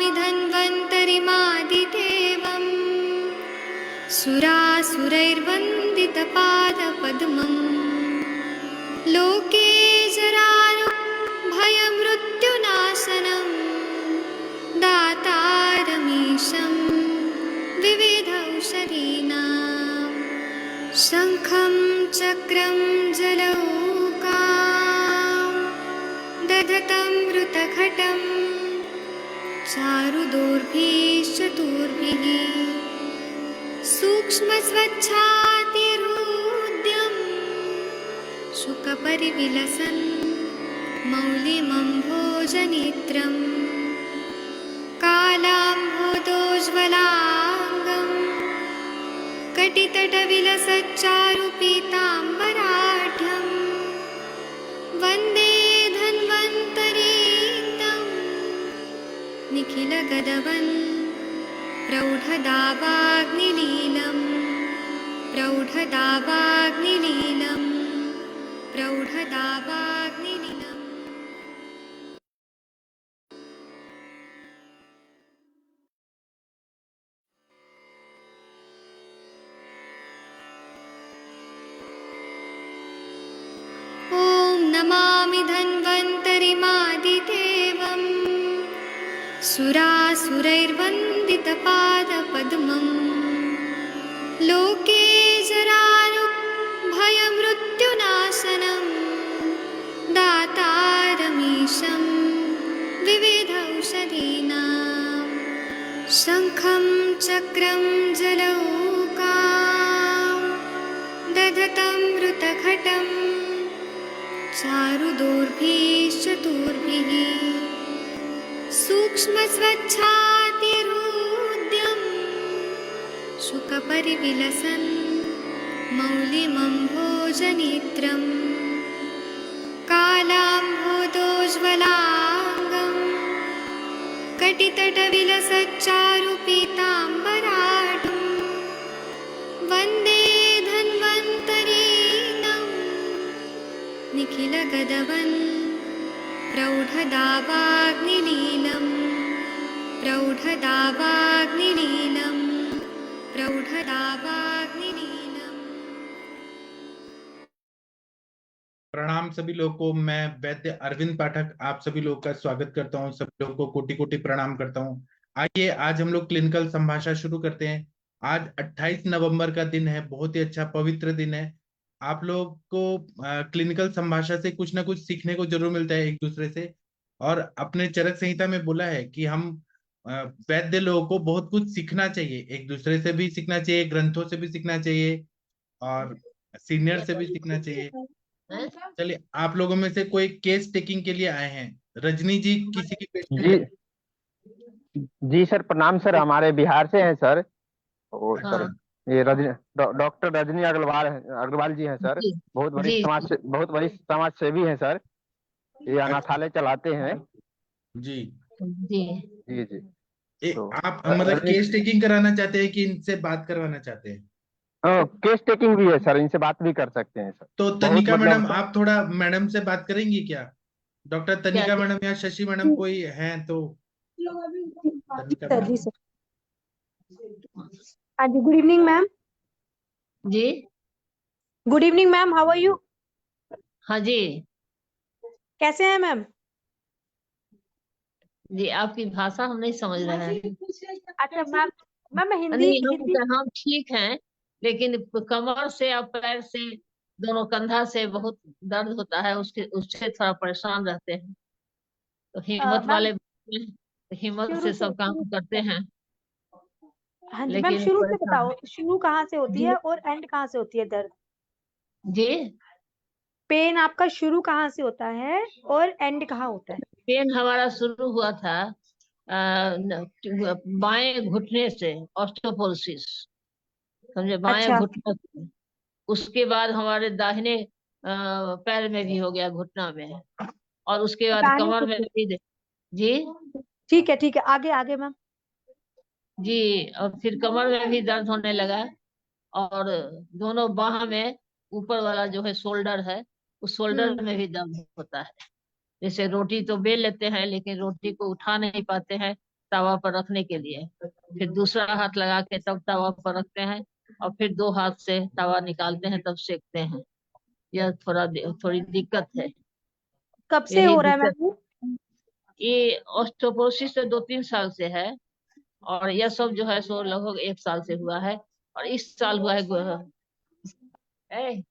नमामि धन्वन्तरिमादिदेवम् सुरासुरैर्वन्दितपादपद्मम् लोके जरायुः भयमृत्युनाशनम् दातारमीशं विविधौषधीनां शङ्खं चक्रं जलौकां दधतं मृतघटं चारुदोर्भिश्चतुर्भिः सूक्ष्मस्वच्छातिहृद्यं शुकपरिविलसन् मौलिमम्भोजनेत्रम् कालाम्भोदोज्ज्वलाङ्गं कटितटविलसच्चारुपीताम्बराढ्यं वन्दे धन्वन्तरीतं निखिलगदवन् प्रौढदावाग्निलीलं प्रौढदावाग्निलीलं प्रौढदावाग्निलीलम्। नमामि धन्वन्तरिमादिदेवम् सुरासुरैर्वन्दितपादपद्मम् लोके जरायुः भयमृत्युनाशनं दातारमीशं विविधौषधीनां शङ्खं चक्रं जलौकां दधतं मृतघटम् चारुदोर्भिश्चतुर्भिः सूक्ष्मस्वच्छातिहृद्यं शुकपरिविलसन् मौलिमम्भोजनेत्रं कालाम्भोदोज्ज्वलाङ्गं कटितटविलसच्चारुपीताम्बराढ्यं वन्दे धन्वन्तरीतं निखिलगदवन् प्रौढदावाग्निलीलं प्रौढदावाग्निलीलं प्रौढदावाग्निलीलम्। प्रणाम सभी लोगों को। मैं वैद्य अरविंद पाठक आप सभी लोगों का स्वागत करता हूं। सभी लोगों को कोटि कोटि प्रणाम करता हूं। आइए आज हम लोग क्लिनिकल संभाषा शुरू करते हैं। आज 28 नवंबर का दिन है, बहुत ही अच्छा पवित्र दिन है। आप लोग को क्लिनिकल संभाषा से कुछ ना कुछ सीखने को जरूर मिलता है एक दूसरे से। और अपने चरक संहिता में बोला है कि हम वैद्य लोगों को बहुत कुछ सीखना चाहिए, एक दूसरे से भी सीखना चाहिए, ग्रंथों से भी सीखना चाहिए और सीनियर से भी सीखना चाहिए। चलिए, आप लोगों में से कोई केस टेकिंग के लिए आए हैं? रजनी जी, किसी की पेशेंट जी है? जी सर, प्रणाम सर। हमारे बिहार से हैं सर। और सर हाँ। ये डॉक्टर रजनी अग्रवाल जी हैं सर। जी बहुत बड़ी समाज सेवी हैं सर। ये अनाथालय चलाते हैं। जी जी जी जी। तो आप मतलब केस टेकिंग कराना चाहते हैं कि इनसे बात करवाना चाहते हैं? केस टेकिंग भी है सर, इनसे बात भी कर सकते हैं सर। तो बहुत तनिका मैडम, मतलब आप थोड़ा मैडम से बात करेंगी क्या? डॉक्टर तनिका मैडम या शशि मैडम कोई हैं तो? तनिका मैडम। हाँ जी, गुड इवनिंग मैम। जी good evening ma'am, how are you? हाँ जी कैसे हैं मैम? जी, आपकी भाषा हम नहीं समझ रहे हैं। अच्छा मैम, मैं हिंदी नहीं, हम ठीक हैं, लेकिन कमर से और पैर से, दोनों कंधा से बहुत दर्द होता है, उससे थोड़ा परेशान रहते हैं। तो हिम्मत वाले हिम्मत से सब काम करते हैं। हाँ जी मैम, शुरू से बताओ, शुरू कहाँ से होती है और एंड कहाँ से होती है दर्द? जी, पेन आपका शुरू कहाँ से होता है और एंड कहाँ होता है? पेन हमारा शुरू हुआ था बाएं घुटने से, ऑस्टियोपोरोसिस, समझे, बाएं अच्छा। घुटने से। उसके बाद हमारे दाहिने पैर में भी हो गया, घुटना में, और उसके बाद कमर में भी। जी ठीक है, आगे आगे मैम। जी, और फिर कमर में भी दर्द होने लगा, और दोनों बाह में ऊपर वाला जो है शोल्डर है, उस शोल्डर में भी दर्द होता है। जैसे रोटी तो बेल लेते हैं, लेकिन रोटी को उठा नहीं पाते हैं, तवा पर रखने के लिए, फिर दूसरा हाथ लगा के तब तवा पर रखते हैं, और फिर 2 हाथ से तवा निकालते हैं तब सेकते हैं। यह थोड़ी दिक्कत है। कब से यही हो रहा है दिक्कत, मैम? ये ऑस्टियोपोरोसिस से 2-3 साल से है, और यह सब जो है सो लगभग 1 साल से हुआ है, और इस साल हुआ है ए,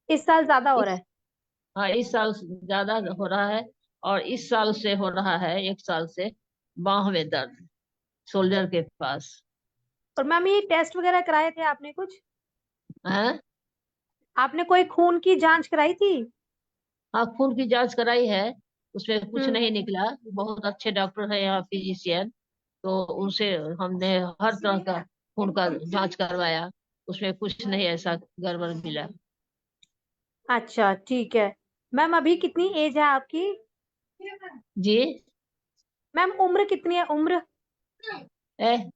इस साल ज्यादा हो रहा है? हाँ इस साल ज्यादा हो रहा है, और इस साल से हो रहा है 1 साल से बांह में दर्द, शोल्डर के पास। और मैम ये टेस्ट वगैरह कराए थे आपने कुछ? है, आपने कोई खून की जांच कराई थी? हाँ खून की जांच कराई है, उसमें कुछ हम्म। नहीं निकला। बहुत अच्छे डॉक्टर है यहाँ फिजिशियन, तो उनसे हमने हर तरह का खून का जांच करवाया, उसमें कुछ नहीं ऐसा गड़बड़ मिला। अच्छा ठीक है। मैम अभी कितनी एज है आपकी? जी, मैम उम्र कितनी है, उम्र? ए,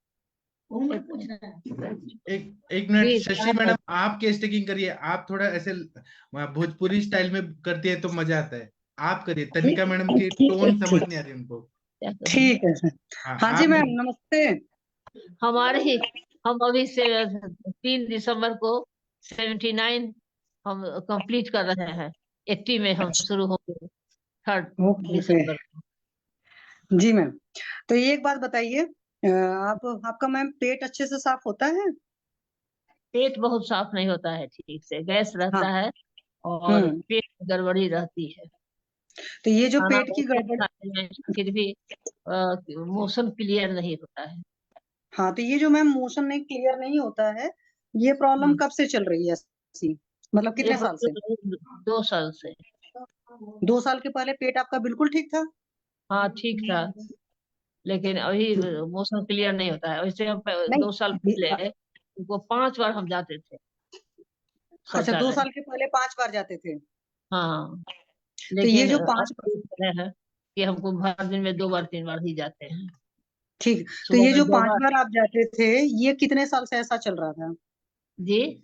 एक मिनट जी शशि मैडम, आप केस टेकिंग करिए। आप थोड़ा ऐसे भोजपुरी स्टाइल में करती है तो मजा आता है। आप करिए, तनिका मैडम की टोन समझ नहीं आ रही उनको। ठीक है सर। हाँ, हाँ जी आप मैम, नमस्ते। हमारे ही, हम अभी से 3 दिसंबर को 79 हम कंप्लीट कर रहे हैं, 80 में हम शुरू होंगे, 3 ओके ओके। दिसंबर को। जी मैम, तो ये एक बात बताइए, आपका मैम पेट अच्छे से साफ होता है? पेट बहुत साफ नहीं होता है ठीक से, गैस हाँ। रहता है, और हम्म। पेट में गड़बड़ी रहती है। तो ये जो खाना पेट की बहुत तेज गड़बड़, खाते हैं फिर भी मोशन क्लियर नहीं होता है। हाँ तो ये जो मैम मोशन नहीं क्लियर नहीं होता है, ये प्रॉब्लम हम्म, कब से चल रही है ऐसी? मतलब ये कितने साल से? 2 साल से। 2 साल के पहले पेट आपका बिल्कुल ठीक था? हाँ ठीक था, लेकिन अभी मोशन क्लियर नहीं होता है। वैसे हम 2 साल नहीं। पहले वो 5 बार हम जाते थे अच्छा, दो शौचालय। साल के पहले 5 बार जाते थे? हाँ, तो ये लेकिन जो अब 5, तो इस तरह है कि हमको भर दिन में 2 बार 3 बार ही जाते हैं। ठीक, तो सुबह ये में जो 2 पांच बार। बार आप जाते थे, ये कितने साल से ऐसा चल रहा था? जी,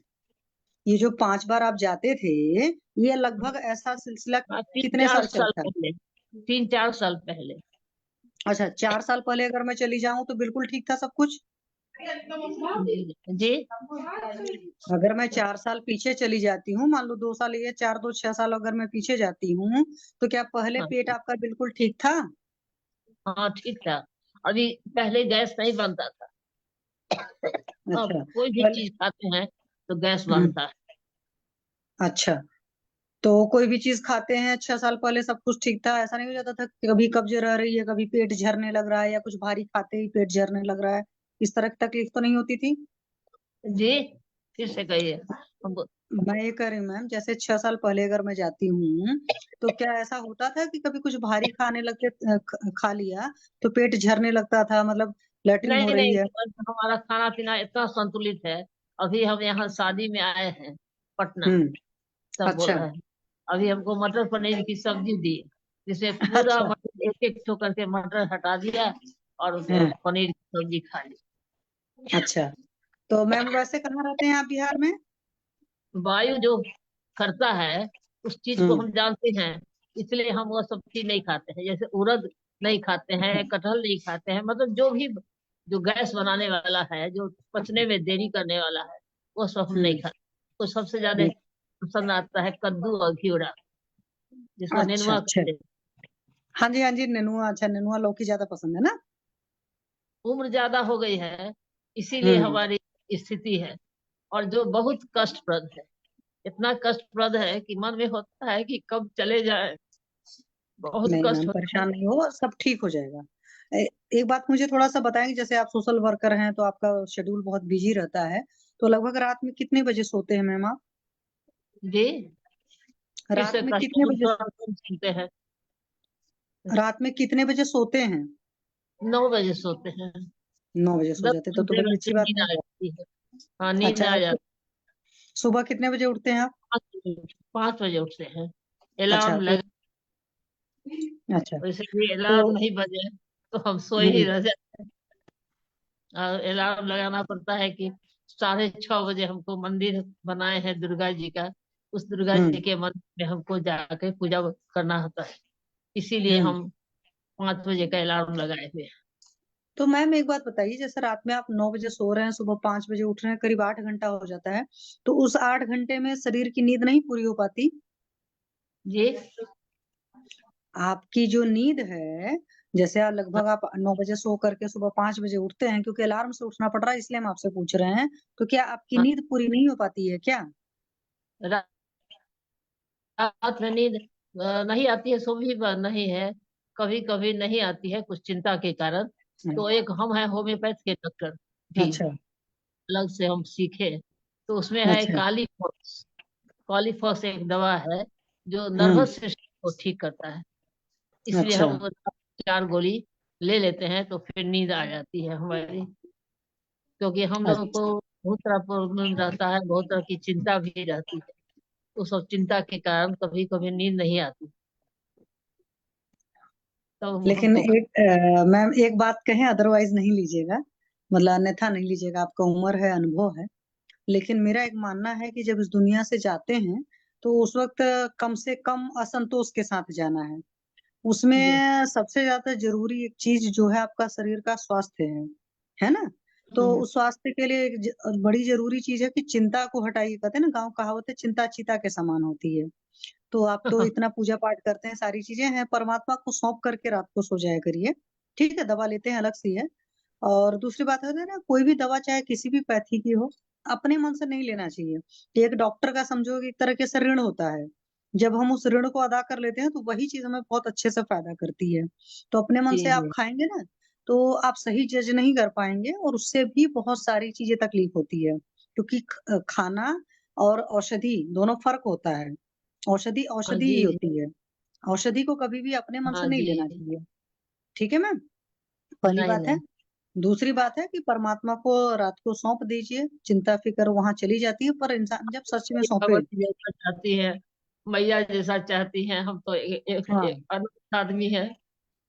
ये जो 5 बार आप जाते थे, ये लगभग ऐसा सिलसिला हाँ 3 कितने 4 साल साल चलता है? पहले, 3-4 साल पहले। अच्छा, 4 साल पहले अगर मैं चली जाऊं तो बिल्कुल ठीक था सब कुछ? जी, अगर मैं 4 साल पीछे चली जाती हूँ, मान लो 2 साल, ये 4 2 6 साल अगर मैं पीछे जाती हूँ, तो क्या पहले हाँ पेट आपका बिल्कुल ठीक था? हाँ ठीक था। अभी पहले गैस नहीं बनता था, अब अच्छा। कोई भी पहले। चीज खाते हैं तो गैस हम्म, बनता है। अच्छा, तो कोई भी चीज खाते हैं, 6 साल पहले सब कुछ ठीक था, ऐसा नहीं हो जाता था कि कभी कब्ज रह रही है, कभी पेट झरने लग रहा है, या कुछ भारी खाते ही पेट झरने लग रहा है, इस तरह की तकलीफ तो नहीं होती थी? जी, फिर से कहिए। मैं ये कह रही हूँ मैम, जैसे 6 साल पहले अगर मैं जाती हूँ, तो क्या ऐसा होता था कि कभी कुछ भारी खाने लगते, खा लिया तो पेट झरने लगता था, मतलब लेटरिन हो नहीं रही नहीं, है? हमारा खाना पीना इतना संतुलित है। अभी हम यहाँ शादी में आए हैं पटना, हम्म। सब बोल अच्छा। रहे हैं। अभी हमको मटर पनीर की सब्जी दी, जिसमें पूरा अच्छा। मटर एक एक ठो करके मटर हटा दिया, और हाँ। पनीर की सब्जी खा ली। अच्छा, तो मैम वैसे कहाँ रहते हैं आप बिहार में? वायु जो करता है उस चीज को हम्म। हम जानते हैं, इसलिए हम वो सब चीज नहीं खाते हैं। जैसे उड़द नहीं खाते हैं, कटहल नहीं खाते हैं, मतलब जो भी जो गैस बनाने वाला है, जो पचने में देरी करने वाला है, वो सब हम नहीं हम्म। खाते। तो सबसे ज्यादा हम्म। पसंद आता है कद्दू और घिउरा, जिसको अच्छा नेनुआ अच्छा। कहते हैं। हाँ जी हाँ जी, नेनुआ, अच्छा नेनुआ लौकी ज्यादा पसंद है ना? उम्र ज्यादा हो गई है, इसीलिए हम्म। हमारी स्थिति है, और जो बहुत कष्टप्रद है। इतना कष्टप्रद है कि मन में होता है कि कब चले जाए, बहुत नहीं कष्ट मैम, होता है। परेशान नहीं हो, सब ठीक हो जाएगा। एक बात मुझे थोड़ा सा बताएंगे, जैसे आप सोशल वर्कर हैं तो आपका शेड्यूल बहुत बिजी रहता है, तो लगभग रात में कितने बजे सोते हैं मैम आप? जी, फिर रात से में कहिए, कितने कुछ बजे? थोड़ा कम सुनते हैं। रात में कितने बजे सोते हैं? 9 बजे सोते हैं। 9 बजे सो 10 जाते तो घंटे बड़ी में अच्छी फिर बात नींद है। आ जाती है। हाँ, नींद अच्छा, आ जाती सुबह कितने बजे उठते हैं आप? है। 5 बजे उठते हैं, अच्छा अलार्म तो। लगे। अच्छा वैसे भी तो। अलार्म नहीं बजे तो हम सोए ही हम्म। रह जाते हैं। और अलार्म लगाना पड़ता है कि 6:30 बजे हमको मंदिर बनाए हैं दुर्गा जी का, उस दुर्गा जी हम्म। के मंदिर में हमको जाके पूजा करना होता है, इसीलिए हम्म। हम 5 बजे का अलार्म लगाए हुए हैं। तो मैम एक बात बताइए, जैसे रात में आप 9 बजे सो रहे हैं, सुबह 5 बजे उठ रहे हैं, करीब 8 घंटा हो जाता है, तो उस 8 घंटे में शरीर की नींद नहीं पूरी हो पाती? जी। आपकी जो नींद है, जैसे लगभग आप 9 बजे सो करके सुबह 5 बजे उठते हैं, क्योंकि अलार्म से उठना पड़ रहा है इसलिए हम आपसे पूछ रहे हैं, तो क्या आपकी हाँ, नींद पूरी नहीं हो पाती है क्या? रात में नींद नहीं आती है, सो भी नहीं है, कभी कभी नहीं आती है कुछ चिंता के कारण। तो एक हम है होम्योपैथ के डॉक्टर भी, अच्छा अलग से हम सीखे। तो उसमें है अच्छा। कालीफॉस। कॉलीफॉस एक दवा है जो हम्म। नर्वस सिस्टम को ठीक करता है। इसलिए अच्छा हम वो 4 गोली ले लेते हैं तो फिर नींद आ जाती है हमारी। क्योंकि हम लोगों अच्छा। को बहुत तरह प्रॉब्लम रहता है, बहुत तरह की चिंता भी रहती है। तो सब चिंता के कारण कभी कभी नींद नहीं आती। तो लेकिन हमको मैम एक बात कहें, अदरवाइज नहीं लीजिएगा, मतलब अन्यथा नहीं लीजिएगा, आपका उम्र है, अनुभव है। लेकिन मेरा एक मानना है कि जब इस दुनिया से जाते हैं तो उस वक्त कम से कम असंतोष के साथ जाना है। जी। उसमें सबसे ज्यादा जरूरी एक चीज जो है आपका शरीर का स्वास्थ्य है ना? तो हम्म। उस स्वास्थ्य के लिए एक बड़ी जरूरी चीज है कि चिंता को हटाइए। कहते हैं ना, गांव कहावत है, चिंता चीता के समान होती है। तो आप तो इतना पूजा पाठ करते हैं, सारी चीजें हैं, परमात्मा को सौंप करके रात को सो जाया करिए। ठीक है, दवा लेते हैं अलग सी है। और दूसरी बात है ना, कोई भी दवा चाहे किसी भी पैथी की हो, अपने मन से नहीं लेना चाहिए। एक डॉक्टर का समझो कि एक तरह के से ऋण होता है। जब हम उस ऋण को अदा कर लेते हैं तो वही चीज हमें बहुत अच्छे से फायदा करती है। तो अपने मन जी से आप जी। खाएंगे ना, तो आप सही जज नहीं कर पाएंगे, और उससे भी बहुत सारी चीजें तकलीफ होती है। क्योंकि खाना और औषधि दोनों फर्क होता है। औषधि हाँ औषधि ही जी। होती है। औषधि को कभी भी अपने मन से हाँ नहीं लेना जी। चाहिए। ठीक है मैम, पहली नहीं बात है। नहीं। दूसरी बात है कि परमात्मा को रात को सौंप दीजिए, चिंता फिक्र वहां चली जाती है, पर इंसान जब सच में सौंपे। भगवती जैसा चाहती है, मैया जैसा चाहती है। हम तो हाँ अनूठ आदमी है।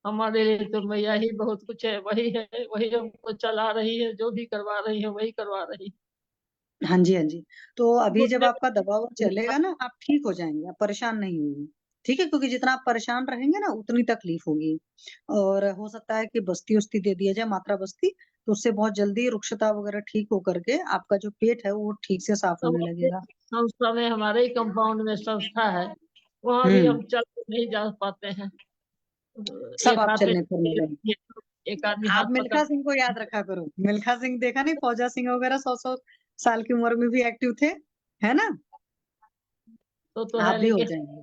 हमारे लिए तो मैया ही बहुत कुछ है, वही है, वही हमको चला रही है, जो भी करवा रही है वही करवा रही है। हाँ जी हाँ जी। तो अभी जब घुटने आपका दवा वो में चलेगा ना, आप ठीक हो जाएंगे, आप परेशान नहीं होंगे। ठीक है, क्योंकि जितना आप परेशान रहेंगे ना उतनी तकलीफ होगी। और हो सकता है कि बस्ती उस्ती दे दिया जाए, मात्रा बस्ती, तो उससे बहुत जल्दी रुक्षता वगैरह ठीक हो करके आपका जो पेट है वो ठीक से साफ तो होने हमारे लगेगा। संस्था में, हमारे ही कंपाउंड में संस्था है, वहां भी हम्म। हम चल के नहीं जा पाते हैं। सब एक आप हाथ में चलने फिरने लगे। एक आदमी आप हाथ पकड़। मिल्खा सिंह को याद रखा करो, मिल्खा सिंह देखा नहीं, फौजा सिंह वगैरह 100 100 साल की उम्र में भी एक्टिव थे, है ना? तो आप है, भी हो लेकिन जाएंगे।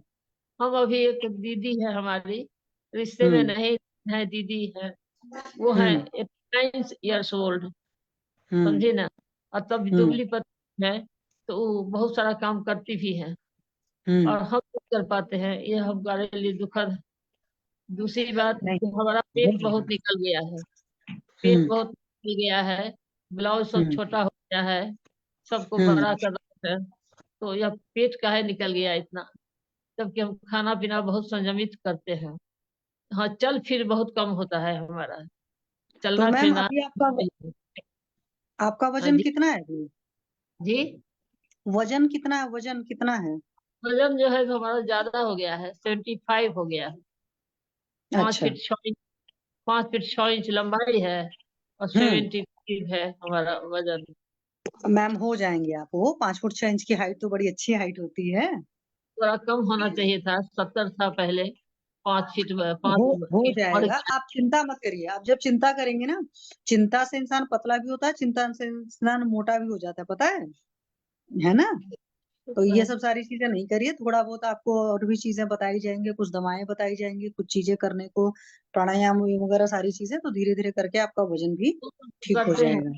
हम अभी, एक दीदी है हमारी, रिश्ते में हम्म नहीं है, दीदी है, वो है हम्म 89 years old, हम्म समझी ना। और तब हम्म दुबली पतली है, तो वो बहुत सारा काम करती भी है, हम्म। और हम नहीं कर पाते हैं, ये हमारे लिए दुखद है। दूसरी बात नहीं, कि हमारा हो पेट बहुत जाएगा। निकल गया है। पेट हम्म बहुत निकल गया है, ब्लाउज सब हम्म छोटा हो गया है, सबको हम्म। बड़ा कर रहा है। तो यह पेट काहे निकल गया इतना, जबकि हम खाना पीना बहुत संयमित करते हैं। हाँ, चल फिर बहुत कम होता है हमारा, तो चलना मैम फिरना अभी आपका हाँ वजन जी। कितना है अभी? जी। वजन कितना है, वजन कितना है? वजन जो है तो हमारा ज्यादा हो गया है, 75 हो गया है। पाँच अच्छा। फीट छह इंच 5 फीट 6 इंच लंबाई है, और हम्म। 75 है हमारा वजन। मैम हो जाएंगे आप, वो 5 फुट 6 इंच की हाइट तो बड़ी अच्छी हाइट होती है। थोड़ा कम होना चाहिए था, 70 था पहले। 5 फीट पाँच हो फीट बढ़ जाएगा, गया। आप चिंता मत करिए। आप जब चिंता करेंगे ना, चिंता से इंसान पतला भी होता है, चिंता से इंसान मोटा भी हो जाता है, पता है ना? तो ये सब सारी चीजें नहीं करिए, थोड़ा बहुत आपको और भी चीजें बताई जाएंगी, कुछ दवाएं बताई जाएंगी, कुछ चीजें करने को, प्राणायाम वगैरह सारी चीजें, तो धीरे धीरे करके आपका वजन भी ठीक हो करते हैं, जाएगा।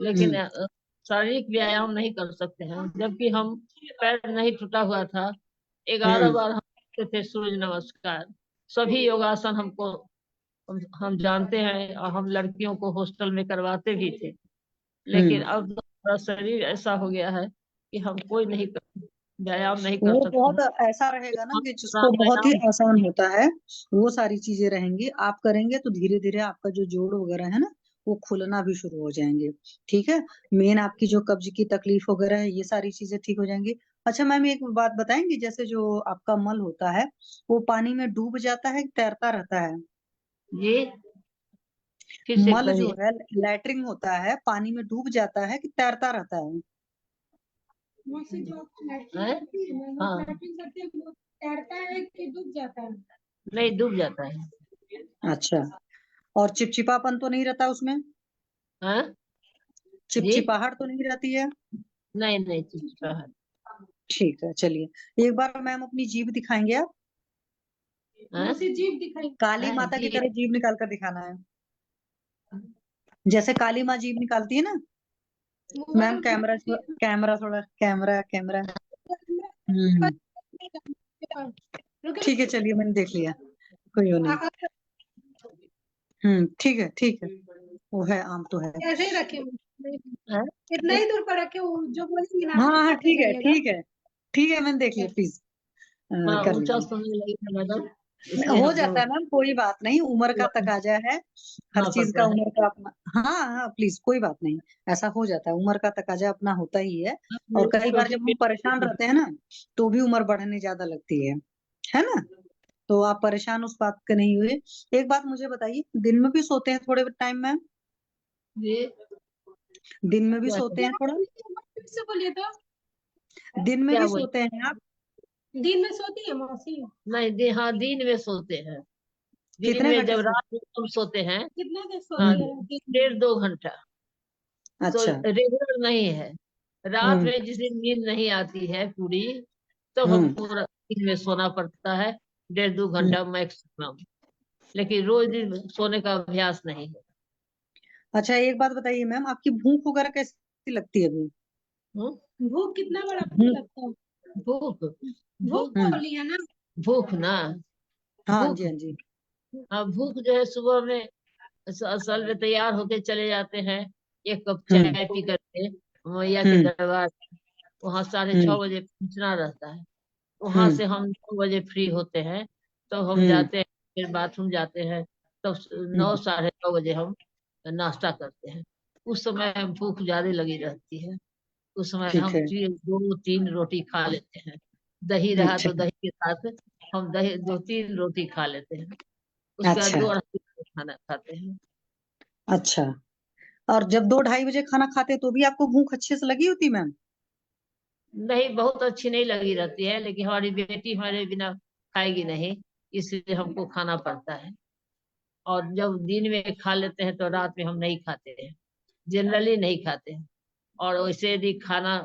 लेकिन हम्म शारीरिक व्यायाम नहीं कर सकते हैं। जबकि हम, पैर नहीं टूटा हुआ था, 11 हम्म बार हम करते थे सूर्य नमस्कार, सभी योगासन हमको, हम जानते हैं, और हम लड़कियों को हॉस्टल में करवाते भी थे। लेकिन हम्म। अब तो हमारा शरीर ऐसा हो गया है कि हम कोई नहीं व्यायाम नहीं कर वो सकते बहुत हैं। ऐसा रहेगा ना हम कि जिसको बहुत ही प्राणायाम। आसान होता है, वो सारी चीजें रहेंगी। आप करेंगे तो धीरे धीरे आपका जो जोड़ वगैरह है ना, वो खुलना भी शुरू हो जाएंगे। ठीक है, मेन आपकी जो कब्ज की तकलीफ वगैरह है, ये सारी चीजें ठीक हो जाएंगी। अच्छा मैम एक बात बताएंगी, जैसे जो आपका मल होता है वो पानी में डूब जाता है कि तैरता रहता है? ये फिर से मल जो कहिए। है लैट्रिन होता है, पानी में डूब जाता है कि तैरता रहता है? हैं? हाँ, नहीं डूब जाता है। अच्छा, और चिपचिपापन तो नहीं रहता उसमें? हाँ जी, चिपचिपाहट तो नहीं रहती है? नहीं नहीं चिपचिपाहट। ठीक है, चलिए एक बार मैम अपनी जीभ दिखाएंगे आप? हाँ? काली हाँ माता की जी, तरह जीभ निकाल कर दिखाना है, जैसे काली माँ जीभ निकालती है ना। मैम कैमरा कैमरा थोड़ा कैमरा कैमरा हम्म ठीक है, चलिए मैंने देख लिया, कोई वो नहीं। ठीक है ठीक है, वो है, आम तो है। ऐसे ही रखे हाँ? इतना ही दूर पर रखे, वो जो बोलेंगे ना हाँ आप हाँ खाते ठीक है जाइएगा। ठीक है ठीक है, मैंने देख लिया, प्लीज हाँ, कर ऊंचा लीजिए। सुनने लगेगा मैडम, इसलिए हो हमको। जाता है मैम, कोई बात नहीं, उम्र का तकाजा है, हर सुनना चीज का पड़ता है। उम्र का अपना। हाँ हाँ प्लीज, कोई बात नहीं, ऐसा हो जाता है, उम्र का तकाजा अपना होता ही है। और कई बार छोटी जब हम परेशान रहते हैं ना, तो भी उम्र बढ़ने ज्यादा लगती है ना? तो आप परेशान उस बात के नहीं हुए। एक बात मुझे बताइए, दिन में भी सोते हैं थोड़े टाइम में? जी, दिन में भी क्या सोते हैं थोड़ा? से बोलिए तो, दिन में क्या भी बोल? सोते हैं आप? दिन में सोती है मौसी? नहीं हाँ दिन में सोते हैं। दिन कितने में घंटे जब सो? रात में हम सोते हैं, कितने देर हाँ, सोती है? 1.5-2 घंटा। तो अच्छा। रेगुलर नहीं है। रात हम्म में जिस दिन नींद नहीं आती है पूरी, तब हम्म हमको दिन में सोना पड़ता है, 1.5-2 हम्म। घंटा मैक्सिमम। लेकिन रोज दिन सोने का अभ्यास नहीं है। अच्छा, एक बात बताइए मैम, आपकी भूख वगैरह कैसी लगती है अभी? हम्म? भूख कितना बड़ा भूख। लगता है? भूख भूख भूख हम्म बोली है ना? भूख ना, हाँ भूख। जी हाँ जी। हाँ, भूख जो है सुबह में असल में तैयार होके चले जाते हैं, 1 कप हम्म चाय पी करके मैया के हम्म दरबार। वहाँ 6:30 हम्म बजे पहुंचना रहता है। वहां हम्म से हम 9 बजे फ्री होते हैं। तो हम हम्म जाते हैं, फिर बाथरूम जाते हैं। तो 9 हम्म। साढ़े 9 बजे हम नाश्ता करते हैं। उस समय भूख ज्यादा लगी रहती है। उस समय ठीक हम है। 2-3 रोटी खा लेते हैं। दही रहा अच्छा तो दही के साथ हम दही 2-3 रोटी खा लेते हैं। उसके बाद अच्छा 2 अढ़ाई खाना खाते हैं। अच्छा। और जब 2-2:30 बजे खाना खाते तो भी आपको भूख अच्छे से लगी होती मैम? नहीं, बहुत अच्छी नहीं लगी रहती है, लेकिन हमारी बेटी हमारे बिना खाएगी नहीं, इसलिए हमको खाना पड़ता है। और जब दिन में खा लेते हैं तो रात में हम नहीं खाते हैं, जनरली नहीं खाते हैं। और वैसे यदि खाना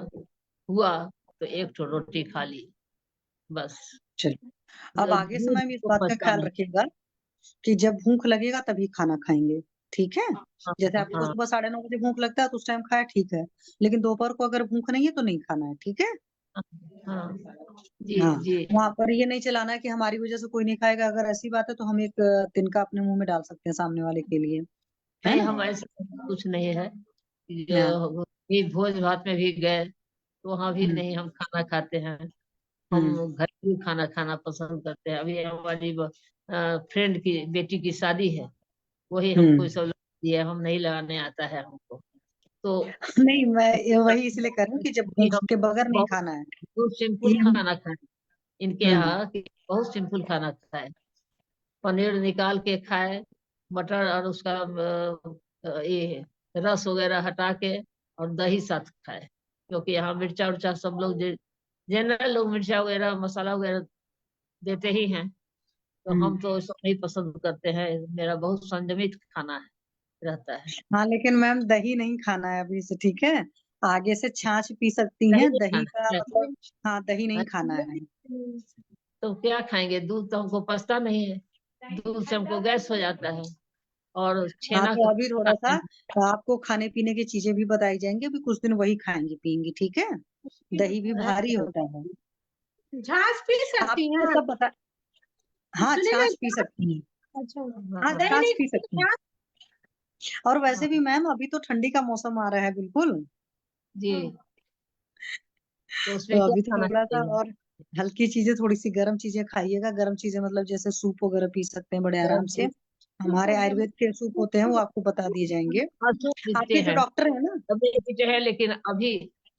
हुआ तो 1 ठो रोटी खा ली, बस। चलिए, अब आगे से दूध मैम इस को बात का पचता ख्याल नहीं। रखिएगा कि जब भूख लगेगा तभी खाना खाएंगे, ठीक है? हाँ जैसे आपको हाँ सुबह 9:30 बजे भूख लगता है तो उस टाइम खाया, ठीक है, लेकिन दोपहर को अगर भूख नहीं है तो नहीं खाना है, ठीक है? हाँ जी हाँ, जी। वहां पर ये नहीं चलाना है कि हमारी वजह से कोई नहीं खाएगा, अगर ऐसी बात है तो हम एक तिनका अपने मुंह में डाल सकते हैं सामने वाले के लिए, है नहीं, ना? हम ऐसा कुछ नहीं है। हाँ, जो भी भोज भात में भी गए तो वहां भी हम्म नहीं हम खाना खाते हैं। हम्म हम घर में खाना खाना पसंद करते हैं। अभी हमारी फ्रेंड की बेटी की शादी है, वही हमको ये हम्म। सब दिए, हम नहीं लगाने आता है हमको। तो नहीं, मैं ये वही इसलिए कर रही हूँ कि जब कि भूख हम के बगैर नहीं बहुत खाना है। बहुत सिंपल ये खाना खाएं। इनके हम्म यहाँ कि बहुत सिंपल खाना खाए। पनीर निकाल के खाए, मटर और उसका ये रस वगैरह हटा के, और दही साथ खाए। क्योंकि यहाँ मिर्चा उर्चा सब लोग जनरल लोग मिर्चा वगैरह मसाला वगैरह देते ही हैं। तो हम्म। हम तो सब नहीं पसंद करते हैं। मेरा बहुत संयमित खाना है, रहता है। हाँ, लेकिन मैम दही नहीं खाना है अभी से, ठीक है? आगे से छाछ पी सकती दही हैं, नहीं दही का खाना है। मतलब, हाँ दही नहीं खाना है। तो क्या खाएंगे? दूध तो हमको पचता नहीं है, दूध से हमको गैस हो जाता है। और हाँ, छेना तो का अभी थोड़ा सा खाते हैं। आपको खाने पीने की चीजें भी बताई जाएंगी, अभी कुछ दिन वही खाएंगी पियेंगी, ठीक है? दही भी भारी होता है। झांस पी सकती आपको हैं? सब बता। हाँ, सुने छाछ पी ना। सकती हैं। अच्छा, हाँ, दही छाछ नहीं पी सकती हैं। पीते? और वैसे भी हाँ मैम अभी तो ठंडी का मौसम आ रहा है, बिल्कुल। जी। हाँ। तो तो उसमें क्या अभी तो खाना थोड़ा सा चाहिए? और हल्की चीजें, थोड़ी सी गर्म चीजें खाइएगा, गर्म चीजें मतलब जैसे सूप वगैरह पी सकते हैं बड़े आराम गरम से। चीज। हमारे आयुर्वेद के सूप होते हैं, वो आपको बता दिए जाएंगे। हाँ, सूप पीते आपके जो हैं। डॉक्टर है ना। अभी पीते हैं, लेकिन अभी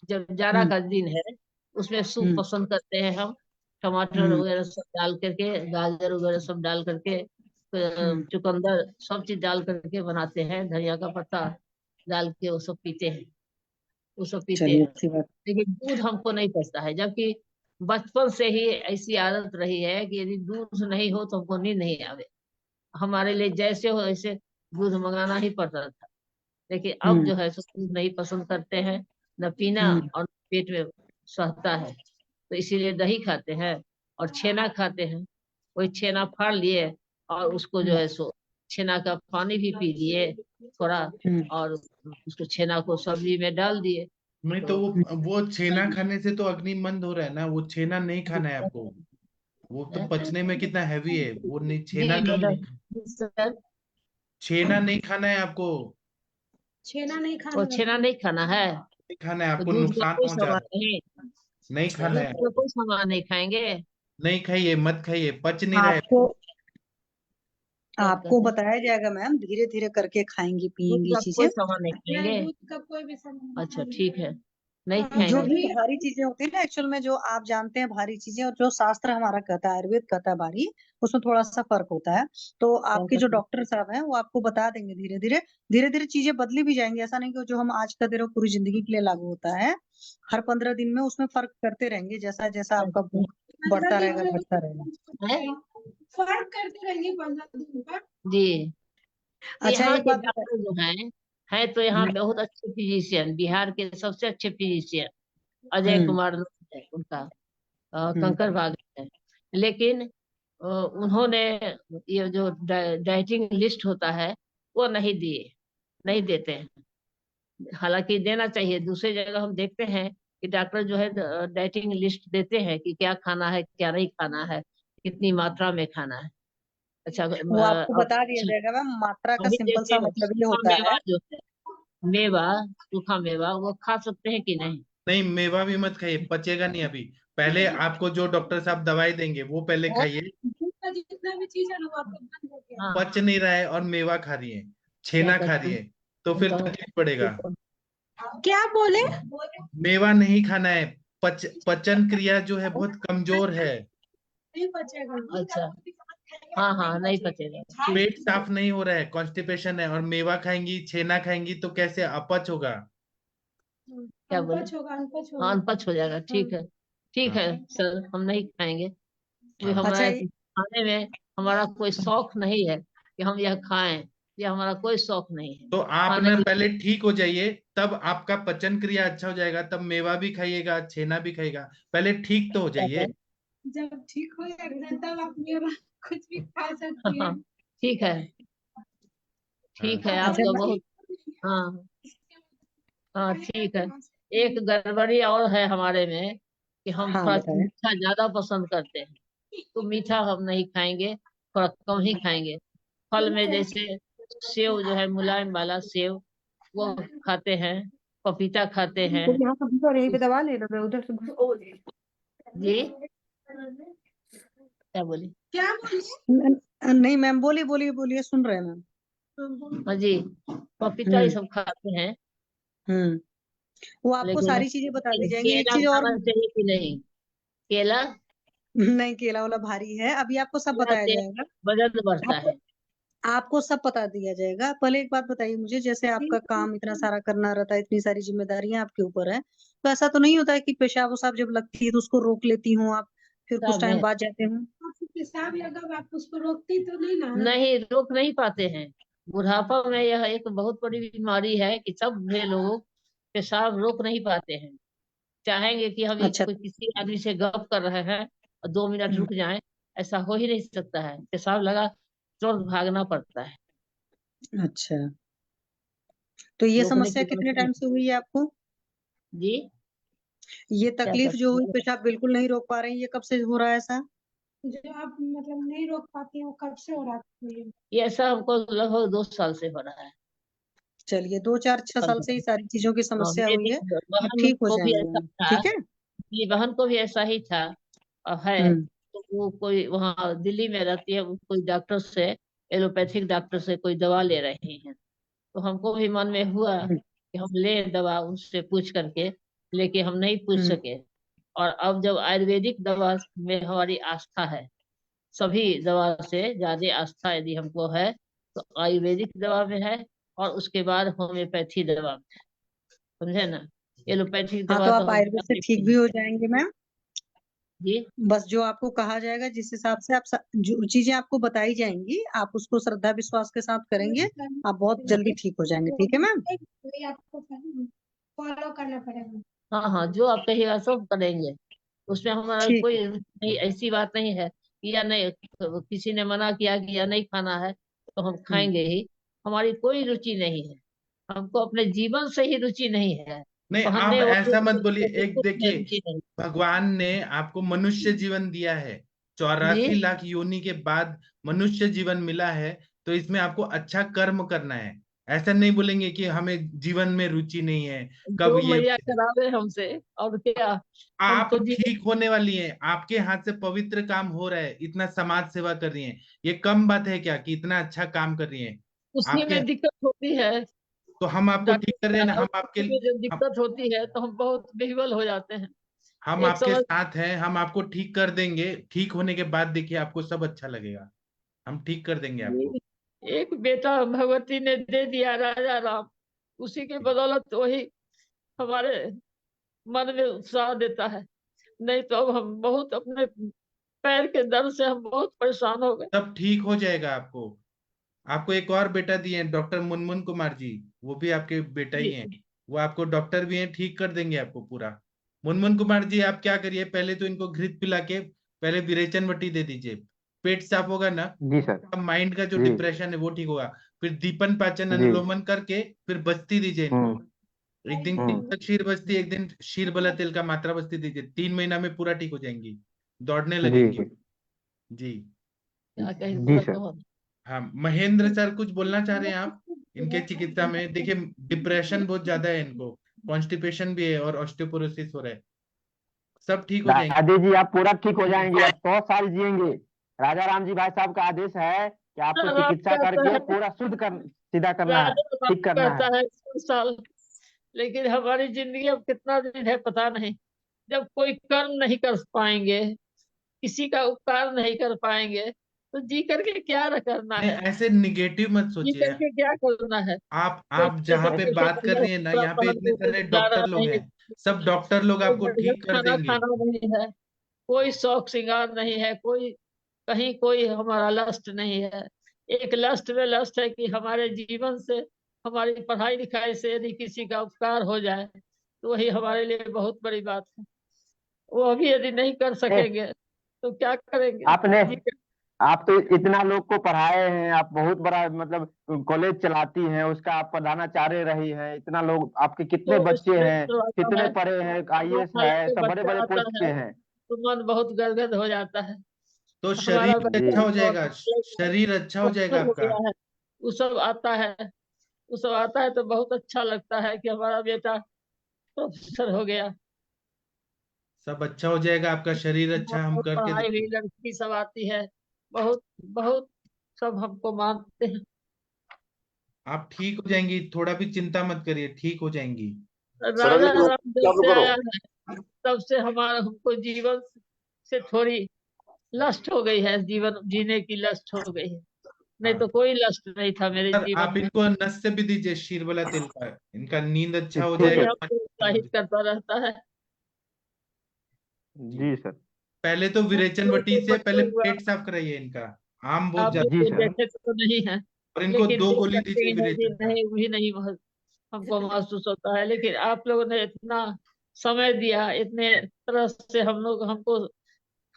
जब जाड़ा हम्म का दिन है, उसमें सूप हम्म पसंद करते हैं हम। टमाटर हम्म वगैरह सब डाल करके, गाजर वगैरह सब डाल करके, चुकंदर सब चीज डाल करके बनाते हैं, धनिया का पत्ता डाल के वो सब पीते हैं, वो सब पीते चलिए हैं। अच्छी बात। लेकिन दूध हमको नहीं पचता है, जबकि बचपन से ही ऐसी आदत रही है कि यदि दूध नहीं हो तो हमको नींद नहीं आवे। हमारे लिए जैसे हो वैसे दूध मंगाना ही पड़ता था। लेकिन अब जो है सो दूध नहीं पसंद करते हैं, न पीना, हम्म और पेट में सहता है, तो इसीलिए दही खाते हैं और छेना खाते हैं। वही छेना फाड़ लिए और उसको जो हम्म है सो छेना का पानी भी पी लिए थोड़ा, हम्म और उसको छेना को सब्जी में डाल दिए। नहीं तो तो वो छेना खाने से तो अग्निमंद हो रहा है ना, वो छेना नहीं खाना है आपको। वो तो पचने में कितना हैवी है, वो नहीं, जी छेना नहीं, मैडम सर, छेना नहीं खाना है आपको। छेना नहीं वो खाना है। छेना नहीं खाना है। नहीं खाना है तो आपको, दूध का नुकसान कोई पहुंचा सामान रहा नहीं, है। नहीं खाना दूध है, का कोई सामान नहीं खाएंगे। नहीं खाइए, मत खाइए, पच नहीं रहा है। आपको क्या आपको कहते हैं? बताया जाएगा मैम, धीरे धीरे करके खाएंगी दूध पिएंगी का चीजें। कोई सामान नहीं नहीं, खाएंगे। दूध का कोई भी सामान नहीं अच्छा खाना ठीक है। है, नहीं जो खाएंगे। भी भारी चीजें होती है ना, एक्चुअल में जो आप जानते हैं भारी चीजें और जो शास्त्र हमारा कहता है, आयुर्वेद कहता है भारी, उसमें थोड़ा सा फर्क होता है। तो आपके जो डॉक्टर साहब हैं वो आपको बता देंगे धीरे धीरे, धीरे धीरे चीजें बदली भी जाएंगी। ऐसा नहीं कि जो हम आज का दे रहे हो पूरी जिंदगी के लिए लागू होता है। हर 15 दिन में उसमें फर्क करते रहेंगे, जैसा जैसा आपका भूख बढ़ता रहेगा घटता रहेगा। है? फर्क करते रहेंगे 15 दिन पर। जी। तो अच्छा यहाँ एक के बात बताइए। डॉक्टर जो हैं तो यहाँ बहुत अच्छे फिजिशियन, बिहार के सबसे अच्छे फिजिशियन अजय हम्म कुमार है उनका, हम्म कंकर बाग है। लेकिन उन्होंने ये जो डाइटिंग लिस्ट होता है वो नहीं दिए, नहीं देते हैं। हालांकि देना चाहिए। दूसरी जगह हम देखते हैं कि डॉक्टर जो है डाइटिंग लिस्ट देते हैं कि क्या खाना है क्या नहीं खाना है, कितनी मात्रा में खाना है। अच्छा वो आपको और बता दिया जाएगा मैम, मात्रा का अभी सिंपल जैसे सा मतलब ये सूखा होता मेवा है। जो है, मेवा, सूखा मेवा वो खा सकते हैं कि नहीं? नहीं, मेवा भी मत खाइए, पचेगा नहीं अभी। पहले आपको जो डॉक्टर साहब दवाई देंगे वो पहले हाँ खाइए। दूध का जितना भी चीज है ना वो आपको बंद हो गया। हाँ, पच नहीं रहा है और मेवा खा रही है, क्या छेना खा कहते रही हैं? है, तो फिर तो तकलीफ पड़ेगा। क्या बोले? मेवा नहीं खाना है, पचन क्रिया जो है बहुत कमजोर है, नहीं बचेगा। अच्छा, हाँ हाँ, नहीं पचेगा, ठीक। पेट साफ नहीं हो रहा है, कॉन्स्टिपेशन है, और मेवा खाएंगी छेना खाएंगी तो कैसे अपच होगा। क्या बोले? अनपच होगा, अनपच हाँ, होगा। अनपच हो जाएगा, ठीक है। ठीक हाँ है सर, हम नहीं खाएंगे। कोई हाँ। अच्छा हमारा खाने में हमारा कोई शौक नहीं है कि हम यह खाएं, यह हमारा कोई शौक नहीं है तो आप खाने ना की। पहले ठीक हो जाइए, तब आपका पचन क्रिया अच्छा हो जाएगा, तब मेवा भी खाइएगा छेना भी खाइएगा। पहले ठीक तो हो क्या जाइए। करें? जब ठीक हो जाएगा तब आप मेरा कुछ भी खा सकती हाँ, है। ठीक है, हाँ ठीक है, अच्छा आपका मैं बहुत, हाँ हाँ, ठीक है। एक गड़बड़ी और है हमारे में कि हम हाँ थोड़ा बताएं। मीठा ज्यादा पसंद करते हैं, तो मीठा हम नहीं खाएंगे, थोड़ा कम ही खाएंगे। फल में जैसे सेव जो है, मुलायम वाला सेव, वो खाते हैं, पपीता खाते हैं। तो यहाँ कभी तो यहीं पे दबा लेना, मैं उधर से जी, क्या बोली? क्या बोलिए? नहीं मैम, बोलिए बोलिए बोलिए, सुन रहे हैं मैम। हाँ जी, पपीता ये हम्म सब खाते हैं। हम्म वो आपको लेकिन सारी चीजें बता दी जाएंगी। एक केला चीज और, खाना चाहिए कि नहीं? केला, नहीं केला वाला भारी है, अभी आपको सब केला बताया से जाएगा। वजन बढ़ता आपको है। आपको सब बता दिया जाएगा। पहले एक बात बताइए मुझे, जैसे आपका काम इतना सारा करना रहता है, इतनी सारी जिम्मेदारियां आपके ऊपर है, तो ऐसा तो नहीं होता है कि पेशाब वसाब जब लगती है तो उसको रोक लेती हूँ आप, फिर कुछ सब टाइम में बाद जाते हो? आपको पेशाब लगा आप उसको रोकती तो नहीं ना? नहीं, रोक नहीं पाते हैं। बुढ़ापा में यह एक बहुत बड़ी बीमारी है कि सब वे लोग पेशाब रोक नहीं पाते हैं। चाहेंगे कि हम अच्छा। कोई किसी आदमी से गप कर रहे हैं और 2 मिनट हम्म, रुक जाएं, ऐसा हो ही नहीं सकता है। पेशाब लगा तुरंत भागना पड़ता है। अच्छा, तो ये रोकने समस्या की कितने व्यवस्था टाइम नहीं। से हुई है आपको? जी, ये क्या तकलीफ जो करते हुई, हैं? पेशाब बिल्कुल नहीं रोक पा रही, ये कब से हो रहा है ऐसा? जो आप मतलब नहीं रोक पाती हैं वो कब से हो रहा है ये? ये ऐसा हमको लगभग 2 साल से हो रहा है। चलिए 2 4 6 साल से ही सारी चीजों की हाँ, समस्या हुई मेरी है, अब बहन ठीक हो को भी ऐसा जाएंगे। था, ठीक है। मेरी बहन को भी ऐसा ही था और है। हम्म तो वो कोई वहाँ दिल्ली में रहती है, वो कोई डॉक्टर से, एलोपैथिक डॉक्टर से कोई दवा ले रही हैं। तो हमको भी मन में हुआ हम्म कि हम ले दवा उनसे पूछ करके, लेकिन हम नहीं पूछ हम्म सके। और अब जब आयुर्वेदिक दवा में हमारी आस्था है, सभी दवा से ज्यादा आस्था यदि हमको है तो आयुर्वेदिक दवा में है, और उसके बाद होम्योपैथी दवा में है। समझे ना? एलोपैथिक हाँ, दवा तो तो आप हम आयुर्वेद से ठीक भी हो जाएंगे मैम। जी। बस जो आपको कहा जाएगा, जिस हिसाब से आप जो चीजें आपको बताई जाएंगी, आप उसको श्रद्धा विश्वास के साथ करेंगे, आप बहुत जल्दी ठीक हो जाएंगे। ठीक है मैम? फॉलो करना पड़ेगा। हाँ हाँ, जो आप कहिएगा सब करेंगे, उसमें हमारा ठीक कोई है। नहीं, ऐसी बात नहीं है कि या नहीं, किसी ने मना किया कि या नहीं खाना है तो हम हम्म। खाएंगे ही। हमारी कोई रुचि नहीं है, हमको अपने जीवन से ही रुचि नहीं है। नहीं, आप पहनने वाले ऐसा मत बोलिए। से एक कुछ में देखिए, रुचि नहीं। भगवान ने आपको मनुष्य जीवन दिया है, 84 जी। लाख योनि के बाद मनुष्य जीवन मिला है, तो इसमें आपको अच्छा कर्म करना है। ऐसा नहीं बोलेंगे कि हमें जीवन में रुचि नहीं है। कब जो ये मैया करावे हमसे, और क्या। हम आप तो जीवन ठीक होने वाली हैं, आपके हाथ से पवित्र काम हो रहा है, इतना समाज सेवा कर रही हैं, ये कम बात है क्या कि इतना अच्छा काम कर रही हैं उसी आपके? में दिक्कत होती है तो हम आपको ठीक कर डॉक्टर रहे हैं ना, साहब, हम आपके उसी में जब हम, दिक्कत होती है तो हम बहुत विह्वल हो जाते हैं। हम एक आपके समझ, साथ हैं, हम आपको ठीक कर देंगे। ठीक होने के बाद देखिए आपको सब अच्छा लगेगा, हम ठीक कर देंगे आपको। एक बेटा भगवती ने दे दिया राजा राम, उसी के बदौलत वही हमारे मन में उत्साह देता है। नहीं तो अब हम बहुत अपने पैर के दर्द से हम बहुत परेशान हो गए। सब ठीक हो जाएगा आपको। आपको एक और बेटा दिए हैं, डॉक्टर मुनमुन कुमार जी, वो भी आपके बेटा ही जी। हैं। वो आपको डॉक्टर भी हैं, ठीक कर देंगे आपको पूरा। मुनमुन कुमार जी, आप क्या करिए, पहले तो इनको घृत पिला के पहले विरेचन वटी दे दीजिए। पेट साफ होगा ना, जी सर। माइंड का जो जी डिप्रेशन है वो ठीक होगा। फिर दीपन पाचन जी। अनुलोमन करके फिर बस्ती दीजिए इनको। हम्म एक दिन हम्म। तक क्षीर बस्ती, एक दिन क्षीर बला तेल का मात्रा बस्ती दीजिए। 3 महीना में पूरा ठीक हो जाएंगी, दौड़ने जी लगेंगी। जी। क्या कहें जी सर सर। को। हाँ, महेंद्र सर कुछ बोलना चाह रहे हैं आप इनके चिकित्सा में? देखिए, डिप्रेशन बहुत ज्यादा है इनको, कॉन्स्टिपेशन भी है और ऑस्टियोपोरोसिस हो रहा है। सब ठीक हो जाएंगे। दादी जी आप पूरा ठीक हो जाएंगे, आप 100 साल जिएंगे। राजा राम जी भाई साहब का आदेश है कि आपको राम चिकित्सा कहता करके है, पूरा शुद्ध कर, सीधा करना है, राजा राम ठीक करना है। कहता है 100 साल, लेकिन हमारी जिंदगी अब कितना दिन है पता नहीं। जब कोई कर्म नहीं कर पाएंगे, किसी का उपकार नहीं कर पाएंगे, तो जी करके क्या करना नहीं, है? ऐसे निगेटिव मत जी सोचिए। करके क्या करना है? कोई आप जहाँ पे स्पेशल बात कर कपड़ा रही हैं ना, कपड़ा यहाँ पे पहन इतने के सारे कहीं जा डॉक्टर रहा लोग नहीं है, हैं, सब डॉक्टर लोग कोई आपको बढ़िया ठीक कर खाना देंगे। खाना नहीं है, कोई शौक श्रृंगार नहीं है, कोई कहीं कोई हमारा लस्ट नहीं है। एक लस्ट में लस्ट है कि हमारे जीवन से, हमारी पढ़ाई लिखाई से यदि किसी का उपकार हो जाए तो वही हमारे लिए बहुत बड़ी बात है। वो अभी यदि नहीं कर ए, सकेंगे तो क्या करेंगे? आपने जी। आप तो इतना लोग को पढ़ाए हैं, आप बहुत बड़ा मतलब कॉलेज चलाती हैं, उसका आप प्रधानाचार्य रही हैं, इतना लोग आपके कितने तो बच्चे स्ट्रेस हैं, जो आता कितने है, पढ़े हैं, दो आईएएस साल है, का सब बड़े बच्चा बड़े आता पोस्ट पे है हैं। तो मन बहुत गदगद हो जाता है। तो हमारा शरीर बच्चा अच्छा जी हो तो जाएगा, शरीर अच्छा हो जाएगा प्रोफेसर हो आपका। गया है, वो सब आता है। वो सब आता है तो बहुत अच्छा लगता है कि हमारा बेटा प्रोफेसर हो गया। सब अच्छा हो जाएगा आपका, शरीर अच्छा, हम बहुत करके पढ़ाई हुई देंगे। लड़की सब आती है, बहुत बहुत सब हमको मानते हैं। आप ठीक हो जाएंगी, थोड़ा भी चिंता मत करिए, ठीक हो जाएंगी। राजा राम जब से आया है तब से हमारा हमको जीवन से थोड़ी लस्ट हो गई है, जीवन जीने की लस्ट हो गई है। नहीं हाँ तो कोई लस्ट नहीं था मेरे सर, आप जीवन में। इनको नस से भी दीजिए शीरबला तेल का, इनका नींद अच्छा हो ठीक वही है। जाएगा, मन हमको शांत हो उत्साहित जाएगा। करता रहता है। जी। जी सर। पहले तो विरेचन तो वटी कोई से पहले बच्चे हुआ, पेट साफ कराइए इनका, आम बहुत आप भी ज्यादा जी कोई है। सर। देखे तो नहीं है, और इनको लेकिन 2 देख गोली करके दीजिए नहीं, विरेचन का। नहीं भी नहीं हमको महसूस होता है। लेकिन आप लोगों ने इतना समय दिया, इतने तरह से हम लोग हमको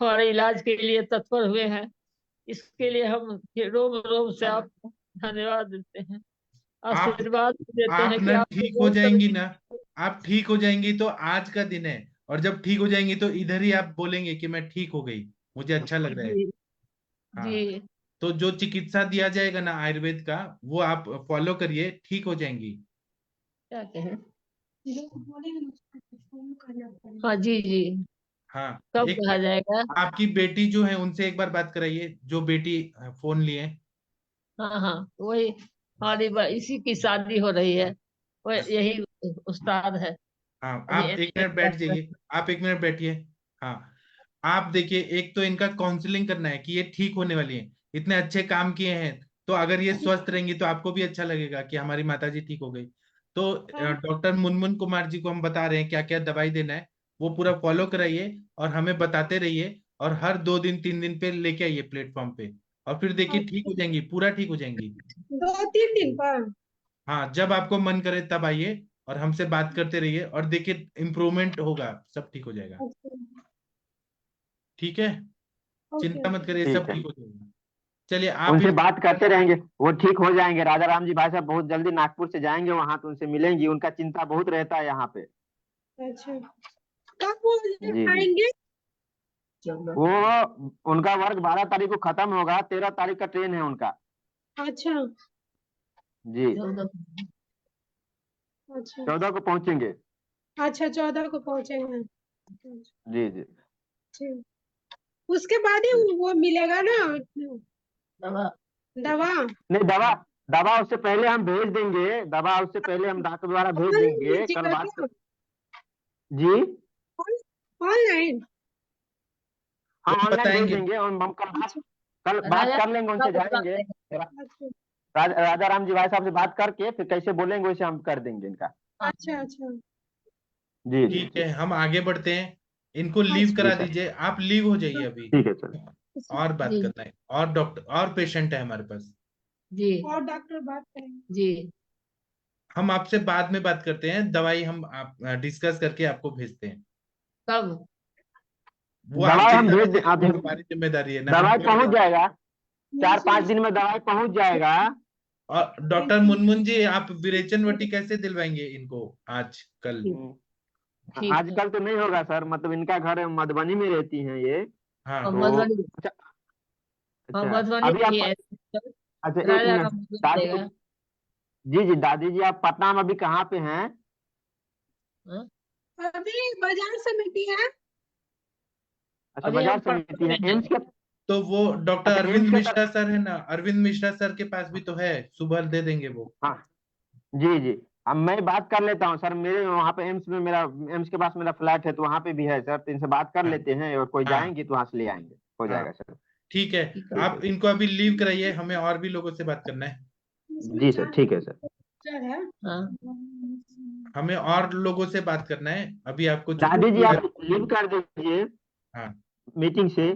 हमारे इलाज के लिए तत्पर हुए हैं, इसके लिए हम रोम रोम से आपको धन्यवाद देते हैं, आप आशीर्वाद देते आप हैं कि ना आप ठीक हो बहुत जाएंगी ना, तरक्की। आप ठीक हो जाएंगी तो आज का दिन है। और जब ठीक हो जाएंगी तो इधर ही आप बोलेंगे कि मैं ठीक हो गई, मुझे अच्छा लग रहा है। जी। हाँ, जी। तो जो चिकित्सा दिया जाएगा ना आयुर्वेद का, वो आप फॉलो करिए, ठीक हो जाएंगी। क्या कहें? हाँ जी जी। हाँ, कब एक कहा जाएगा? आपकी बेटी जो है उनसे एक बार बात कराइए, जो बेटी फोन लिए। हाँ हाँ, वही हमारी इसी की शादी हो रही है, वो यही उस्ताद है। हाँ, अभी आप एक एमए मिनट बैठ क्लास में। जाइए, आप 1 मिनट बैठिए। हाँ, आप देखिए, एक तो इनका काउंसलिंग करना है कि ये ठीक होने वाली है, इतने अच्छे काम किए हैं, तो अगर ये स्वस्थ रहेंगी तो आपको भी अच्छा लगेगा कि हमारी माता जी ठीक हो गई। तो डॉक्टर मुनमुन कुमार जी को हम बता रहे हैं क्या क्या दवाई देना है, वो पूरा फॉलो कराइए और हमें बताते रहिए, और हर 2 दिन 3 दिन पे लेके आइए प्लेटफॉर्म पे, और फिर देखिए ठीक हो जाएंगी, पूरा ठीक हो जाएंगी। 2-3 दिन पर? हाँ, जब आपको मन करे तब आइए और हमसे बात करते रहिए, और देखिए इम्प्रूवमेंट होगा, सब ठीक हो जाएगा। ठीक है, चिंता मत करिए, सब ठीक है, ठीक हो जाएगा। चलिए आप उनसे बात करते रहेंगे, वो ठीक हो जाएंगे। राजा राम जी भाई साहब बहुत जल्दी नागपुर से जाएंगे वहां, तो उनसे मिलेंगी, उनका चिंता बहुत रहता है यहाँ पे। अच्छा, कब वो जी जी, आएंगे? वो उनका वर्क 12 तारीख को खत्म होगा, 13 तारीख का ट्रेन है उनका। अच्छा जी, 14 अच्छा को पहुंचेंगे। अच्छा, 14 को पहुंचेंगे। जी जी ठीक, उसके बाद ही जी। वो मिलेगा ना दवा। दवा? नहीं, दवा दवा उससे पहले हम भेज देंगे, दवा उससे पहले हम डॉक्टर द्वारा भेज ऑनलाइन देंगे, कल भेजिएगा बात क्या? जी ऑनलाइन? हाँ, वो ऑनलाइन भेज बताएंगे। देंगे, और हम अच्छा कल बात राजा कर लेंगे, उनसे कब बता जाएंगे। देगा? अच्छा राजा राम जी भाई साहब से बात करके फिर कैसे बोलेंगे वैसे हम कर देंगे इनका। हाँ, अच्छा अच्छा जी जी ठीक जी है, हम आगे बढ़ते हैं, इनको लीव अच्छा जी करा सर, दीजिए, आप लीव हो जाइए अभी। ठीक है सर। और बात जी करना है, और डॉक्टर और पेशेंट है हमारे पास, जी और डॉक्टर बात करेंगे। जी। हम आपसे बाद में बात करते हैं, दवाई हम आप डिस्कस करके आपको भेजते हैं। कब? वो आप दवाई हम चिंता भेज मत दे, करिए, वो हमारी जिम्मेदारी है ना, हम दवाई कर पहुंच देंगे। जाएगा, 4-5 दिन में दवाई पहुंच जाएगा। और डॉक्टर मुनमुन जी, आप विरेचन वटी कैसे दिलवाएंगे इनको, आज कल? ठीक है। आजकल तो नहीं होगा सर, मतलब इनका घर मधुबनी में रहती हैं ये, हाँ, और तो मधुबनी? अच्छा हाँ, अच्छा। मधुबनी अभी भी आप है। अच्छा, एक राजा मिनट राम मिल दादी, जाएगा। जी जी दादी जी, आप पटना में अभी कहाँ पे हैं? हाँ? अभी बाजार समिति है। अच्छा, अभी हम बाजार पटना समिति में है, हैं। एम्स के। तो वो डॉक्टर अच्छा, अरविंद एम्स के मिश्रा सर है ना, अरविंद मिश्रा सर के पास भी तो है, सुबह दे देंगे वो। हाँ जी जी, अब मैं बात कर लेता हूँ सर, मेरे वहाँ पे एम्स में, मेरा एम्स के पास मेरा फ्लैट है, तो वहाँ पे भी है सर, तो इनसे बात कर हाँ लेते हैं, और कोई हाँ जाएंगे तो वहाँ से ले आएंगे, हो हाँ, जाएगा सर। ठीक है, ठीक है। ठीक है आप इनको अभी लीव कराइए, हमें और भी लोगों से बात करना है, जी सर, ठीक है सर। है। हाँ, हमें और लोगों से बात करना है, अभी आपको दादी जी, छुट्टी। आप लीव कर दीजिए हाँ, मीटिंग से।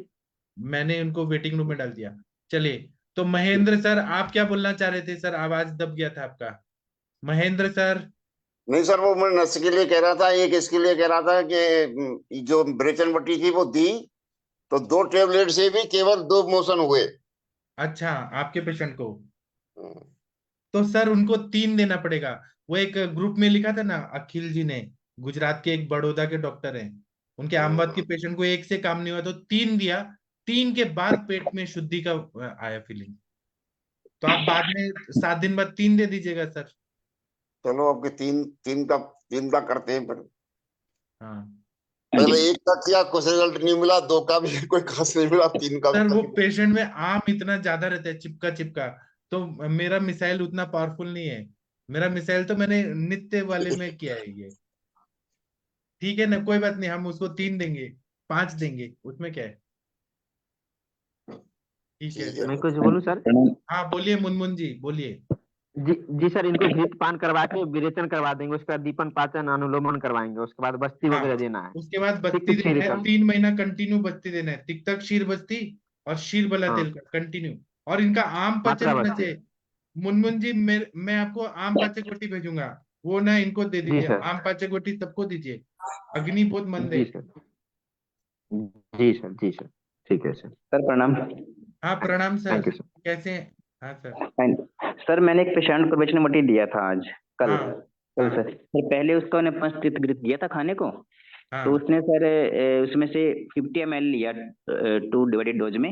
मैंने उनको वेटिंग रूम में डाल दिया। चलिए, तो महेंद्र सर, आप क्या बोलना चाह रहे थे सर, आवाज दब गया था आपका, महेंद्र सर। नहीं सर, वो मैं नस के लिए कह रहा था, एक इसके लिए कह रहा था कि जो ब्रेचन पट्टी थी वो दी, तो 2 टेबलेट से भी केवल 2 मोशन हुए। अच्छा, आपके पेशेंट को, तो सर उनको 3 देना पड़ेगा। वो एक ग्रुप में लिखा था ना अखिल जी ने, गुजरात के एक बड़ौदा के डॉक्टर हैं, उनके आमबद के पेशेंट को 1 से काम नहीं हुआ तो 3 दिया, 3 के बाद पेट में शुद्धि का आया फीलिंग, तो आप बाद में 7 दिन बाद 3 दे दीजिएगा सर। चलो, आपके 3 का करते हैं फिर। हाँ पहले 1 का किया, कुछ रिजल्ट नहीं मिला, 2 का भी कोई खास नहीं मिला, 3 का सर, भी वो नहीं। पेशेंट में आम इतना ज्यादा रहता है, चिपका चिपका, तो मेरा मिसाइल उतना पावरफुल नहीं है, मेरा मिसाइल तो मैंने नित्य वाले में किया है ये। ठीक है ना, कोई बात नहीं, हम उसको 3 देंगे, 5 देंगे, उसमें क्या है। ठीक है ठीक है। मैं कुछ बोलूँ सर? हाँ, बोलिए मुनमुन जी, बोलिए। जी जी सर, इनको घृत पान करवा के विरेचन करवा देंगे, उसके बाद दीपन पाचन अनुलोमन करवाएंगे, उसके बाद बस्ती हाँ, वगैरह देना है। उसके बाद तिक्त बस्ती क्षीर देना है, का। 3 महीना कंटिन्यू बस्ती देना है, तिक्तक क्षीर बस्ती और क्षीर बला हाँ, तेल का कंटिन्यू, और इनका आम पाचन मात्रा होना बस्ती। चाहिए। मुनमुन जी, मैं आपको आम पाचक गोटी भेजूंगा, वो ना इनको दे जी दीजिए, सर, आम पाचक गोटी सबको दीजिए, अग्नि बहुत मंद है। जी सर, जी सर, जी सर, ठीक है सर। सर प्रणाम। हाँ, प्रणाम सर, थैंक यू सर। कैसे हैं? हाँ सर। सर मैंने एक पेशेंट को वेचन मटी दिया था आज, कल हाँ कल हाँ सर। पहले उसको मैंने पंचतीर्थ दिया था खाने को, तो हाँ उसने सर उसमें से 50 ml लिया 2 डिवाइडेड डोज में,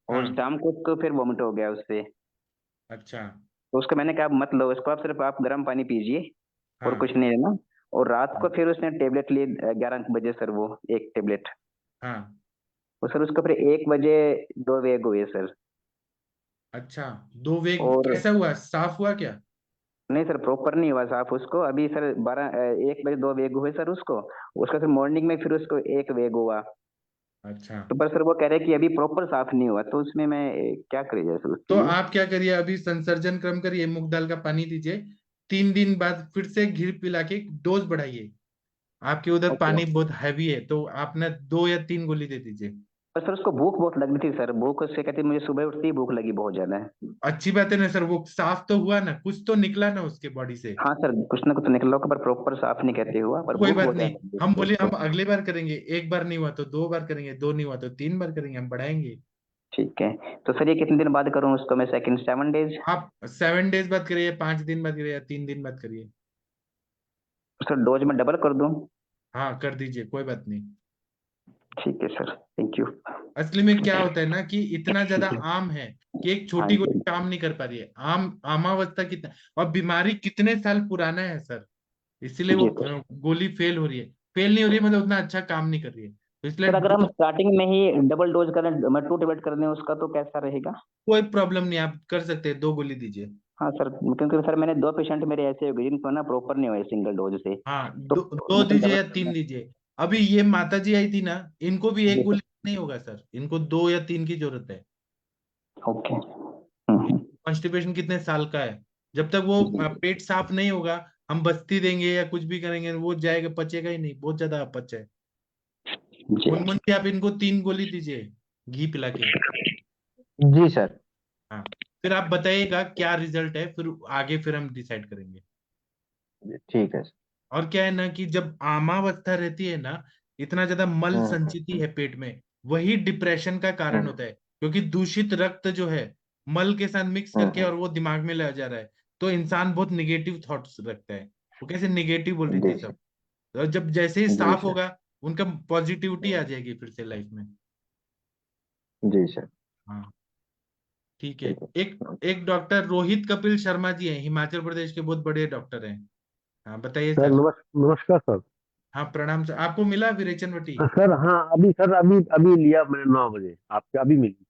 और हाँ, शाम को उसको फिर वॉमिट हो गया उससे। अच्छा, तो उसको मैंने कहा मत लो इसको, आप सिर्फ आप गर्म पानी पीजिए और हाँ कुछ नहीं लेना। और रात को फिर उसने टेबलेट ली 11 बजे सर, वो एक टेबलेट। हाँ, और सर उसको फिर 1 बजे 2 वेग हुए सर। अच्छा, 2 वेग और कैसा हुआ, साफ हुआ क्या? नहीं सर, प्रॉपर नहीं हुआ साफ उसको, अभी सर 1 बजे 2 वेग हुए सर उसको। उसका फिर मॉर्निंग में फिर उसको 1 वेग हुआ। अच्छा, तो पर सर वो कह रहे हैं कि अभी प्रॉपर साफ नहीं हुआ, तो उसमें मैं क्या करे जाए सर उसके तो लिए? आप क्या करिए, अभी संसर्जन क्रम करिए, मूंग दाल का पानी दीजिए, 3 दिन बाद फिर से घी पिला के डोज बढ़ाइए। आपके उधर ओके। पानी बहुत हैवी है, तो आप ना 2 या 3 गोली दे दीजिए। पर सर उसको भूख बहुत लग रही थी सर, भूख उससे कहती मुझे सुबह उठते ही भूख लगी बहुत ज्यादा है। अच्छी बात है ना सर, वो साफ तो हुआ ना, कुछ तो निकला ना उसके बॉडी से। हाँ सर, कुछ ना कुछ निकला होगा, पर प्रॉपर साफ नहीं कहते हुआ, पर कोई भूख बात बहुत नहीं, ज्यादा लगी हम थी बोले हम उसको। अगले बार करेंगे, एक बार नहीं हुआ तो 2 बार करेंगे, 2 नहीं हुआ तो 3 बार करेंगे, हम बढ़ाएंगे। ठीक है। तो सर ये कितने दिन बाद करूँ उसको मैं, सेकंड 7 डेज? आप 7 डेज बाद करिए, 5 दिन बाद करिए, या 3 दिन बाद करिए। सर डोज में डबल कर दूं? हाँ कर दीजिए, कोई बात नहीं। ठीक है सर, थैंक यू। असली में क्या होता है ना कि इतना ज्यादा आम है कि एक हाँ छोटी गोली जी। काम नहीं कर पा रही है, आमावस्था कितना, और बीमारी कितने साल पुराना है सर, इसीलिए वो जी सर। गोली फेल हो रही है। फेल नहीं हो रही है मतलब उतना अच्छा काम नहीं कर रही है, तो इसलिए सर अगर हम स्टार्टिंग में ही डबल डोज करें, मैं 2 टेबलेट कर दें उसका, तो कैसा रहेगा? कोई प्रॉब्लम नहीं, आप कर सकते हैं, 2 गोली दीजिए। हाँ सर, क्योंकि सर मैंने 2 पेशेंट मेरे ऐसे हो गए जिनको ना प्रॉपर नहीं हुआ सिंगल डोज से। हाँ, तो दो मतलब दीजिए डबल या करना 3 है। दीजिए। अभी ये माता जी आई थी ना, इनको भी जी एक सर। गोली नहीं होगा सर, इनको 2 या 3 की जरूरत है। ओके। कॉन्स्टिपेशन कितने साल का है, जब तक वो पेट साफ नहीं होगा, हम बस्ती देंगे या कुछ भी करेंगे वो जाएगा, पचेगा ही नहीं, बहुत ज्यादा अपच है। जी। मुनमुन की आप इनको 3 गोली दीजिए, घी पिला के। जी सर। हाँ, फिर आप बताइएगा क्या रिजल्ट है, फिर आगे फिर हम डिसाइड करेंगे। ठीक है सर। और क्या है ना कि जब आमावस्था रहती है ना, इतना ज्यादा मल हम्म संचिति है पेट में, वही डिप्रेशन का कारण हम्म होता है, क्योंकि दूषित रक्त जो है मल के साथ मिक्स करके हम्म और वो दिमाग में ले जा रहा है, तो इंसान बहुत निगेटिव थॉट्स रखता है। वो कैसे निगेटिव बोल रही जी थी सर। सब, तो जब जैसे ही जी साफ सर। होगा, उनका पॉजिटिविटी आ जाएगी फिर से लाइफ में। जी सर। हाँ ठीक है। ठीक है। एक एक डॉक्टर रोहित कपिल शर्मा जी हैं, हिमाचल प्रदेश के बहुत बड़े डॉक्टर हैं। हाँ बताइए सर सर। नमस्कार सर। हाँ प्रणाम सर, आपको मिला विरेचन वटी? सर हाँ, अभी सर अभी अभी लिया मैंने 9 बजे, आपके अभी मिली।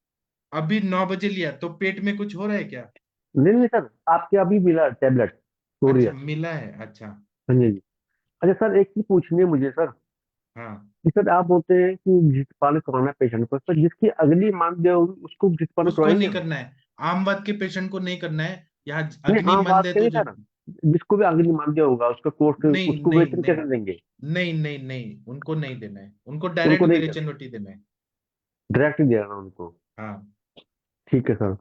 अभी 9 बजे लिया, तो पेट में कुछ हो रहा है क्या? नहीं नहीं सर, आपके अभी मिला टैबलेट अच्छा सोरियस। मिला है, अच्छा। हाँ जी जी। अच्छा सर, एक चीज पूछनी है मुझे सर, हाँ कि सर आप बोलते हैं कि घृतपान करवाना पेशेंट को, सर जिसकी अगली मानदेय होगी उसको घृतपान उसको करवाएंगे नहीं हम? करना है, आमवाद के पेशेंट को नहीं करना है, यहाँ नहीं, अग्नि आम मंद बात है के तो नहीं जो। सर, जिसको भी अगली मानदेय होगा उसका कोर्स, नहीं उसको नहीं वेतन नहीं कैसे देंगे? नहीं नहीं नहीं, उनको नहीं देना है, उनको उनको डायरेक्ट नहीं देना, विरेचन वटी देना है। डायरेक्ट देना उनको। हाँ ठीक है सर।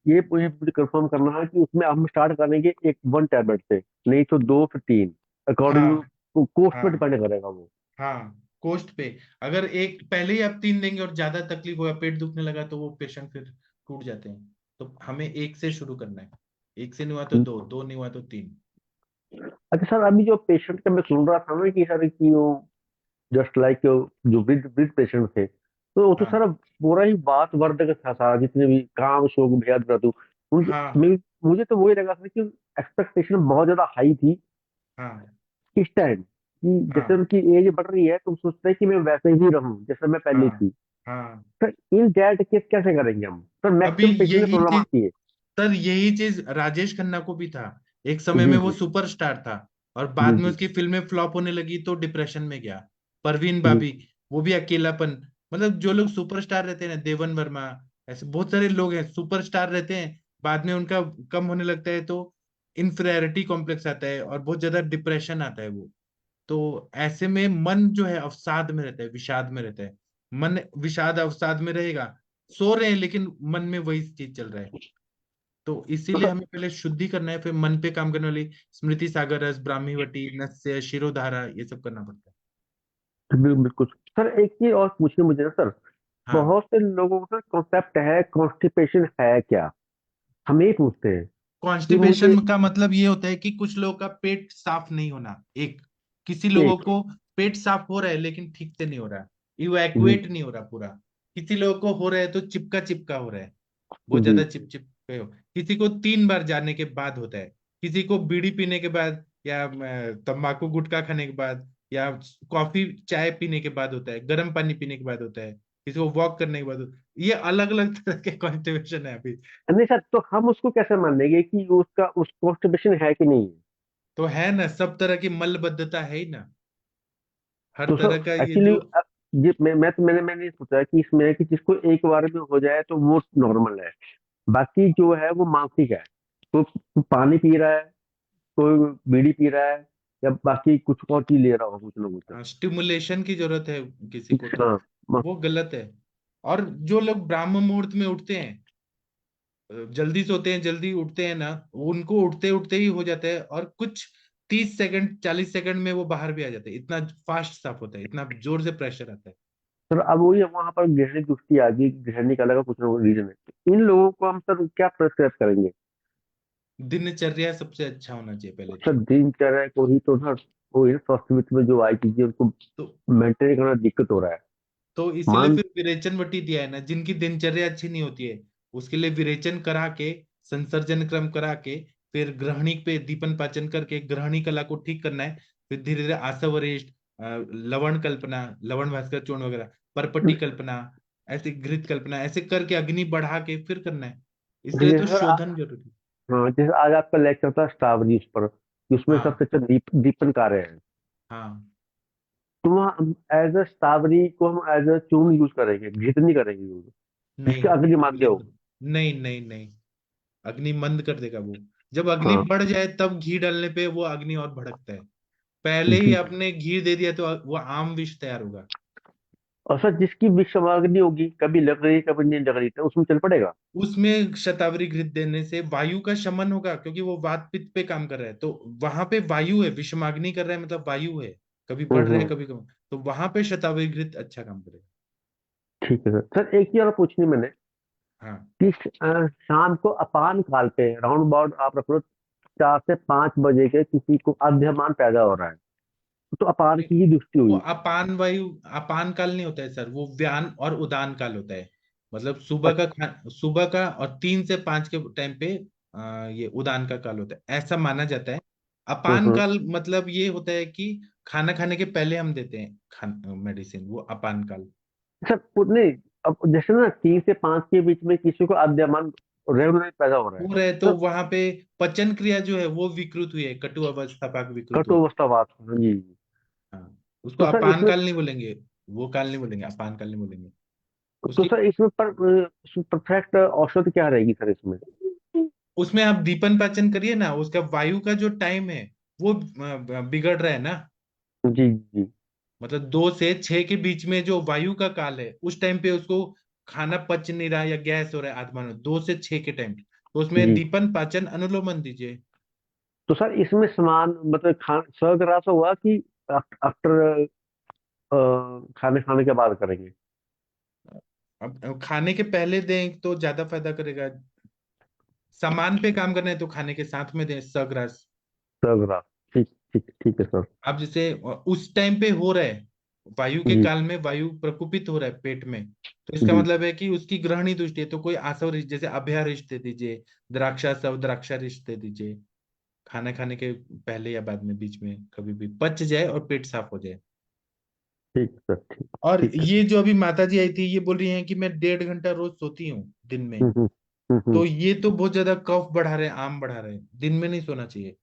ये मुझे कंफर्म करना है कि उसमें हम स्टार्ट करेंगे एक 1 टैबलेट से, नहीं तो 2 फिर 3, अकॉर्डिंग हाँ टू कोर्स पे हाँ डिपेंड करेगा वो। हाँ, कोस्ट पे। अगर एक पहले ही आप 3 देंगे और ज्यादा तकलीफ होगा, पेट दुखने लगा, तो वो पेशेंट फिर टूट जाते हैं। तो हमें एक से शुरू करना है, एक से नहीं हुआ तो 2, 2 नहीं हुआ तो 3। अच्छा सर, अभी जो पेशेंट का मैं सुन रहा था ना कि सर कि वो जस्ट लाइक जो वृद्ध वृद्ध पेशेंट थे, तो वो तो हाँ सर पूरा ही बात वर्धक था सारा, जितने भी काम शोक बेहद व्रतु उनके, हाँ मुझे तो वही लगा था कि एक्सपेक्टेशन बहुत ज्यादा हाई थी हाँ इस टाइम, कि जैसे हाँ उनकी एज बढ़ रही है तो सोचते हैं कि मैं वैसे ही रहूं जैसे मैं पहले हाँ थी। हाँ। सर इन दैट केस कैसे करेंगे हम सर? अभी मैक्सिमम पेशेंट में यही प्रॉब्लम चीज, आती है। सर यही चीज राजेश खन्ना को भी था, एक समय में जी वो जी सुपरस्टार था, और जी बाद में जी उसकी फिल्में फ्लॉप होने लगी तो डिप्रेशन में गया। परवीन जी बाबी, वो भी अकेलापन, मतलब जो लोग सुपरस्टार रहते हैं ना, देवन वर्मा, ऐसे बहुत सारे लोग हैं सुपरस्टार रहते हैं, बाद में उनका कम होने लगता है तो इन्फीरियरिटी कॉम्प्लेक्स आता है और बहुत ज्यादा डिप्रेशन आता है वो। तो ऐसे में मन जो है अवसाद में रहता है, विषाद में रहता है। मन विषाद अवसाद में रहेगा, सो रहे हैं लेकिन मन में वही चीज चल रहा है। तो तो इसीलिए सर हमें पहले शुद्धि करना है, फिर मन पे काम करने वाली स्मृति सागर रस, ब्राह्मीवटी, नस्य, शिरोधारा, ये सब करना पड़ता है। बिल्कुल सर, एक चीज और पूछनी मुझे ना सर, हाँ, बहुत से लोगों का कॉन्सेप्ट है कॉन्स्टिपेशन है क्या, हम यही पूछते हैं कि मुझे कॉन्स्टिपेशन का मतलब ये होता है कि कुछ लोगों का पेट साफ नहीं होना, एक, किसी लोगों एक। को पेट साफ हो रहा है लेकिन ठीक से नहीं हो रहा, जी इवैक्यूएट नहीं हो रहा पूरा। किसी लोगों को हो रहा है तो चिपका चिपका हो रहा है, बहुत जी ज्यादा चिप चिप पे हो। किसी को 3 बार जाने के बाद होता है, किसी को बीड़ी पीने के बाद, या तंबाकू गुटखा खाने के बाद, या कॉफी चाय पीने के बाद होता है, गर्म पानी पीने के बाद होता है, किसी को वॉक करने के बाद होता है। ये अलग अलग तरह के कॉन्स्टिपेशन है अभी। नहीं सर, तो हम उसको कैसे मान लेंगे कि उसका उस कॉन्स्टिपेशन है कि नहीं है? तो है ना, सब तरह की मलबद्धता है ही ना, हर तो तरह का सर ये एक्चुअली जो। ये मैंने सोचा कि इसमें कि जिसको एक बार में हो जाए तो वो नॉर्मल है, बाकी जो है वो मानसिक है। तो पानी पी रहा है, कोई बीड़ी पी रहा है, या बाकी कुछ और चीज ले रहा हो, कुछ ना कुछ। स्टिमुलेशन की जरूरत है किसी को, तो हाँ वो गलत है। और जो लोग ब्राह्म मुहूर्त में उठते हैं, जल्दी सोते हैं जल्दी उठते हैं ना, उनको उठते उठते ही हो जाता है, और कुछ 30 सेकंड 40 सेकंड में वो बाहर भी आ जाते हैं, इतना फास्ट साफ होता है, इतना जोर से प्रेशर आता है। सर, अब वही वहां पर गहरी दुष्टि आ गई, गहरी कला का कुछ ना कुछ रीजन है। इन लोगों को हम सर क्या प्रेस्क्राइब करेंगे? दिनचर्या सबसे अच्छा होना चाहिए पहले सर तो। दिनचर्या को ही तो सर, वो है स्वास्थ्य मित्र में जो आई चीजें उनको तो मेंटेन करना दिक्कत हो रहा है। इसीलिए मान फिर विरेचन वटी दिया है ना, जिनकी दिनचर्या अच्छी नहीं होती है उसके लिए विरेचन करा के, संसर्जन क्रम करा के, फिर ग्रहणी पे दीपन पाचन करके ग्रहणी कला को ठीक करना है। फिर धीरे धीरे आसवरेष्ट, लवण कल्पना, लवण भास्कर चूर्ण वगैरह, परपट्टी कल्पना, ऐसे घृत कल्पना, ऐसे करके अग्नि बढ़ा के फिर करना है। इसके लिए जैसे तो सर शोधन जरूरी है। हाँ, जैसे आज आपका लेक्चर था स्टावरी पर, उसमें सबसे हाँ अच्छा दीपन कार्य है। हाँ। तो वहाँ हम एज अ स्टावरी को हम एज अ चूर्ण यूज करेंगे, घृत नहीं करेंगे यूज, नहीं, जिसके अग्नि माध्य हो। नहीं नहीं नहीं, अग्नि मंद कर देगा वो। जब अग्नि हाँ बढ़ जाए तब घी डालने पे वो अग्नि और भड़कता है। पहले ही जी। आपने घी दे दिया तो वो आम विष तैयार होगा। और सर जिसकी विषमाग्नि होगी, कभी लग रही कभी नहीं लग रही, तो उसमें चल पड़ेगा? उसमें शतावरी घृत देने से वायु का शमन होगा, क्योंकि वो वात पित्त पे काम कर रहा है, तो वहां पे वायु है, विषमाग्नि कर रहा है मतलब वायु है, कभी बढ़ रहा है हम्म। कभी कम, तो वहां पे शतावरी घृत अच्छा काम करेगा। ठीक है सर। सर एक चीज और पूछनी मैंने हाँ कि शाम को अपान काल पे राउंड अबाउट आप रख लो 4 से 5 बजे के किसी को अध्यमान पैदा हो रहा है, तो अपान की ही दृष्टि वो हुई। अपान वायु, अपान काल नहीं होता है सर, वो व्यान और उदान काल होता है। मतलब सुबह का और 3 से 5 के टाइम पे ये उदान का काल होता है, ऐसा माना जाता है। अपान हम्म। काल मतलब ये होता है कि खाना खाने के पहले हम देते हैं खान मेडिसिन, वो अपान काल। सर नहीं, अब जैसे ना 3 से 5 के बीच में किसी को अध्यमान रेगुलर पैदा हो रहा है, हो रहे तो तो वहां पे पचन क्रिया जो है वो विकृत हुई है, कटु अवस्था पाक विकृत कटु हुआ। अवस्थावात, हाँ जी जी। हाँ, उसको तो सर अपान इसमें काल नहीं बोलेंगे, वो काल नहीं बोलेंगे, अपान काल नहीं बोलेंगे तो उसकी। सर इसमें परफेक्ट औषध क्या रहेगी सर इसमें? उसमें आप दीपन पाचन करिए ना, उसका वायु का जो टाइम है वो बिगड़ रहा है ना। जी जी मतलब 2 से 6 के बीच में जो वायु का काल है, उस टाइम पे उसको खाना पच नहीं रहा या गैस हो रहा है आत्मा में, 2 से 6 के टाइम, तो उसमें जी। दीपन पाचन अनुलोमन दीजिए। तो सर इसमें समान मतलब स्वर्गरास हुआ कि आफ्टर खाने खाने के बाद करेंगे? अब खाने के पहले दें तो ज्यादा फायदा करेगा। सामान पे काम करना है तो खाने के साथ में दें सग्रास। स्वर्गरास, ठीक ठीक ठीक है सर। अब जैसे उस टाइम पे हो रहा है, वायु के जी काल में वायु प्रकुपित हो रहा है पेट में, तो इसका जी। मतलब है कि उसकी ग्रहणी दृष्टि है, तो कोई आसव रिष्ट जैसे अभया रिष्ट दे दीजिए, द्राक्षा सव द्राक्षा रिष्ट दे दीजिए। खाना खाने के पहले या बाद में, बीच में कभी भी पच जाए और पेट साफ हो जाए। ठीक है सर, ठीक और ठीक है। ये जो अभी माता जी आई थी, ये बोल रही हैं कि मैं 1.5 घंटा रोज सोती हूँ दिन में, हम्म हम्म तो ये तो बहुत ज्यादा कफ बढ़ा रहे हैं, आम बढ़ा रहे हैं, दिन में नहीं सोना चाहिए।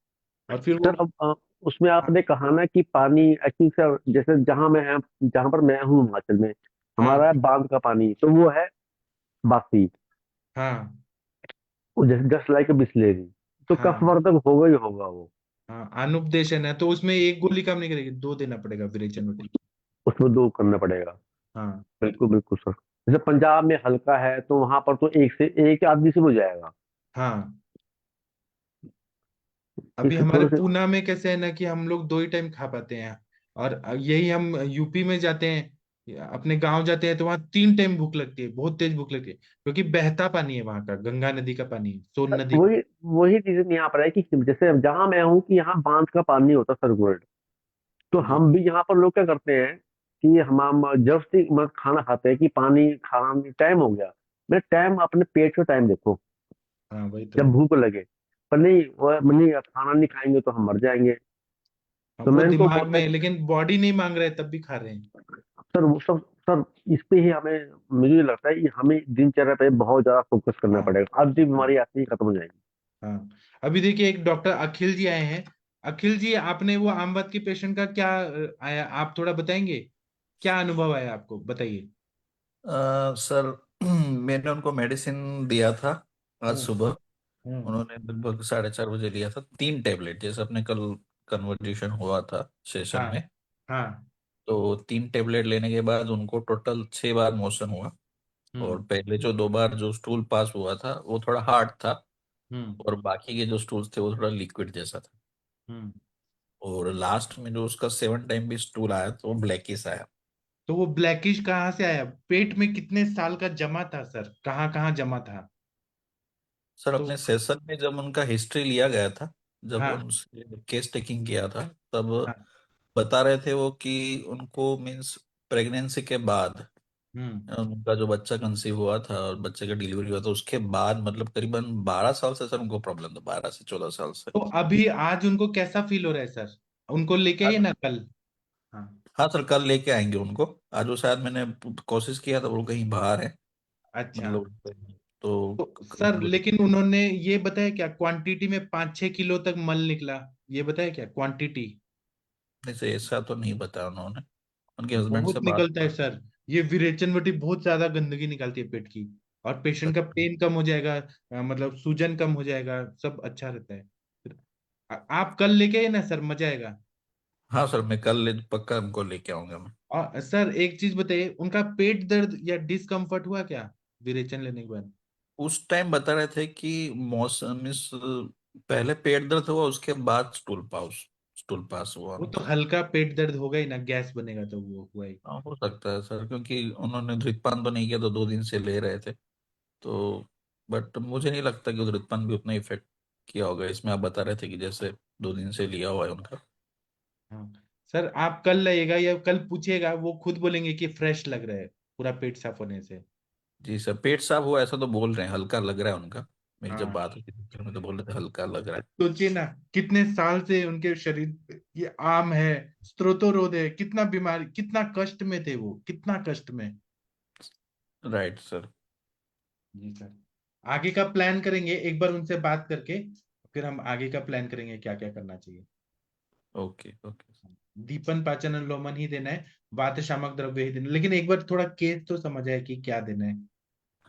और फिर सर वो अब उसमें आपने कहा ना कि पानी एक्चुअली सर, जैसे जहाँ पर मैं हूँ हिमाचल में, हमारा हाँ है बांध का पानी, तो वो है बासी, हाँ वो जैसे जस्ट लाइक बिस्लेरी, तो हाँ कफवर्धक होगा ही होगा वो। हाँ, अनुपदेशन है तो उसमें एक गोली काम नहीं करेगी, 2 देना पड़ेगा विरेचन वटी। उसमें 2 करना पड़ेगा। हाँ बिल्कुल बिल्कुल सर। जैसे पंजाब में हल्का है तो वहां पर तो एक आदमी से हो जाएगा। हाँ। अभी इससे हमारे थोड़े से पूना में कैसे है ना कि हम लोग 2 ही टाइम खा पाते हैं, और यही हम यूपी में जाते हैं, अपने गांव जाते हैं तो वहाँ 3 टाइम भूख लगती है, बहुत तेज भूख लगती है, क्योंकि बहता पानी है वहां का, गंगा नदी का पानी है, सोन नदी का। वही वही रीजन यहाँ पर है कि जैसे जहां मैं हूँ कि यहाँ बांध का पानी होता सर्कुलेट, तो जी हम भी यहाँ पर लोग क्या करते हैं कि हम जब से मतलब खाना खाते हैं कि पानी खाना टाइम हो गया, मैं टाइम अपने पेट का टाइम देखो, हाँ वही तो। जब भूख लगे। पर नहीं, वो नहीं, खाना नहीं खाएंगे तो हम मर जाएंगे। हाँ, तो वो मैं इनको दिमाग में बोलता है, लेकिन बॉडी नहीं मांग रहा है तब भी खा रहे हैं। सर वो सब सर, इस पे ही हमें, मुझे लगता है कि हमें दिनचर्या पे बहुत ज्यादा फोकस करना हाँ पड़ेगा, आधी हाँ बीमारी आती ही खत्म हो जाएगी। हाँ। अभी देखिए एक डॉक्टर अखिल जी आए हैं। अखिल जी, आपने वो आमवत के पेशेंट का क्या आया, आप थोड़ा बताएंगे? क्या अनुभव है आपको, बताइए। सर मैंने उनको मेडिसिन दिया था आज हम्म। सुबह। हम्म। उन्होंने लगभग 4:30 बजे लिया था 3 टैबलेट, जैसे अपने कल कन्वर्जेशन हुआ था सेशन हाँ। में। हाँ। तो 3 टैबलेट लेने के बाद उनको टोटल 6 बार मोशन हुआ। और हम्म। पहले जो 2 बार जो स्टूल पास हुआ था वो थोड़ा हार्ड था, हम्म। और बाकी के जो स्टूल्स थे वो थोड़ा लिक्विड जैसा था। हम्म। और लास्ट में जो उसका 7 टाइम भी स्टूल आया तो वो ब्लैकिश आया। तो वो ब्लैकिश कहाँ से आया? पेट में कितने साल का जमा था सर, कहाँ कहाँ जमा था? सर तो अपने सेशन में जब उनका हिस्ट्री लिया गया था, जब हाँ। उनसे केस टेकिंग किया था, तब हाँ। बता रहे थे वो कि उनको मीन्स प्रेगनेंसी के बाद हम्म। उनका जो बच्चा कंसीव हुआ था और बच्चे का डिलीवरी हुआ था उसके बाद मतलब करीबन 12 साल से सर उनको प्रॉब्लम था, 12 से 14 साल से। तो अभी आज उनको कैसा फील हो रहा है सर? उनको लेके ही आज ना कल। हाँ। हाँ सर, कल लेके आएंगे उनको। आज वो शायद मैंने कोशिश किया था, वो कहीं बाहर है, अच्छा। मतलब। तो तो सर लेकिन उन्होंने ये बताया क्या, क्वांटिटी में 5-6 किलो तक मल निकला? ये बताया क्या क्वांटिटी? ऐसे ऐसा तो नहीं बताया उन्होंने। उनके हस्बैंड से बहुत बात। निकलता है सर। ये विरेचनवटी बहुत ज्यादा गंदगी निकालती है पेट की। और पेशेंट का पेन कम हो जाएगा, मतलब सूजन कम हो जाएगा, सब अच्छा रहता है। आप कल लेके आए ना सर, मजा आएगा। हाँ सर, मैं पक्का उनको लेके आऊंगा मैं। और सर एक चीज बताइए, उनका पेट दर्द या डिस्कम्फर्ट हुआ क्या विरेचन लेने के बाद? उस टाइम बता रहे थे कि मौसम इस पहले पेट दर्द हुआ, उसके बाद स्टूल पास हुआ वो तो उनका। हल्का पेट दर्द होगा ही ना, गैस बनेगा तो वो हुआ ही। हाँ, हो सकता है सर, क्योंकि उन्होंने धूम्रपान तो नहीं किया तो 2 दिन से ले रहे थे। तो बट मुझे नहीं लगता कि धूम्रपान भी उतना इफेक्ट किया होगा इसमें। आप बता रहे थे कि जैसे 2 दिन से लिया हुआ है उनका। हाँ। सर आप कल लाइएगा या कल पूछिएगा, वो खुद बोलेंगे कि फ्रेश लग रहा है पूरा पेट साफ होने से। जी सर, पेट साफ हुआ ऐसा तो बोल रहे हैं, हल्का लग रहा है उनका। मेरी जब हाँ। बात हुई थी में तो बोल रहे थे हल्का लग रहा है। सोचिए ना, कितने साल से उनके शरीर पे ये आम है, स्त्रोतोरोध है, कितना बीमारी, कितना कष्ट में थे वो, कितना कष्ट में। Right sir. जी सर। आगे का प्लान करेंगे एक बार उनसे बात करके, फिर हम आगे का प्लान करेंगे क्या क्या करना चाहिए। Okay okay. दीपन पाचन अनुलोमन ही देना है, वात शामक द्रव्य ही देना है। लेकिन एक बार थोड़ा केस तो समझ आए कि क्या देना है।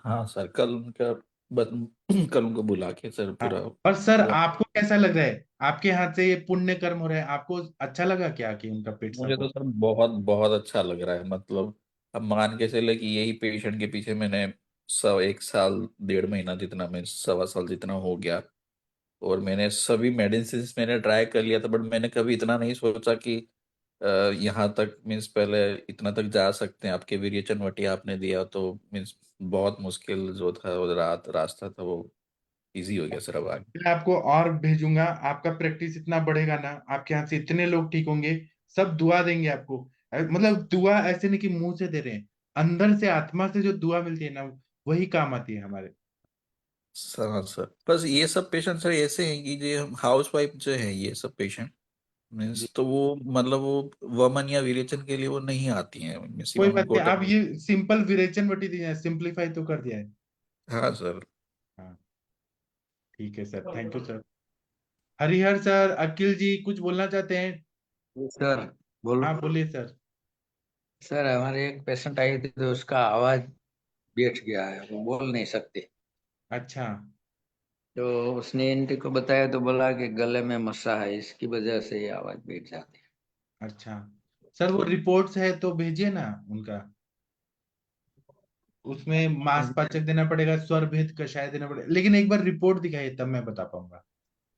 हाँ सर, कल उनका कल उनको बुला के सर हाँ। पूरा और सर पूरा। आपको कैसा लग रहा है, आपके हाथ से ये पुण्य कर्म हो रहा है, आपको अच्छा लगा क्या कि उनका पेट साफ मुझे तो हो? सर बहुत बहुत अच्छा लग रहा है, मतलब अब मान के चले कि यही पेशेंट के पीछे मैंने 1 साल 1.5 महीना जितना, मैं 1.25 साल जितना हो गया। और मैंने सभी मेडिसिन मैंने ट्राई कर लिया था, बट मैंने कभी इतना नहीं सोचा कि यहाँ तक मीन्स पहले इतना तक जा सकते हैं। आपके विरेचन वटी आपने दिया तो मीन्स बहुत मुश्किल जो था वो रास्ता था वो इजी हो गया सर अब आगे। मैं आपको और भेजूंगा, आपका प्रैक्टिस इतना बढ़ेगा ना, आपके हाथ से इतने लोग ठीक होंगे, सब दुआ देंगे आपको। मतलब दुआ ऐसे नहीं कि मुंह से दे रहे हैं, अंदर से आत्मा से जो दुआ मिलती है ना, वही काम आती है हमारे। सर हाँ सर, बस ये सब पेशेंट सर ऐसे हैं कि जो हाउस वाइफ जो है ये सब पेशेंट जी। मीन्स, तो वो मतलब वो वमन या विरेचन के लिए वो नहीं आती हैं मीन्स, कोई इवन बात उनको नहीं, आप ये सिंपल विरेचन बटी दिया है, सिंपलीफाई तो कर दिया है। हाँ सर। हाँ। ठीक है sir, thank you sir. Harihar sir, Akhil ji कुछ बोलना चाहते हैं? सर बोलो। हाँ बोलिए सर। सर हमारे एक पेशेंट आई थी तो उसका आवाज बैठ गया है, वो बोल नहीं सकती। अच्छा। तो उसने एनटी को बताया तो बोला कि गले में मस्सा है, इसकी वजह से ये आवाज बैठ जाती है। अच्छा। सर वो रिपोर्ट्स है तो भेजिए ना उनका। उसमें मांसपाचक देना पड़ेगा, स्वर भेद कषाय देना पड़ेगा, लेकिन एक बार रिपोर्ट दिखाइए तब मैं बता पाऊंगा।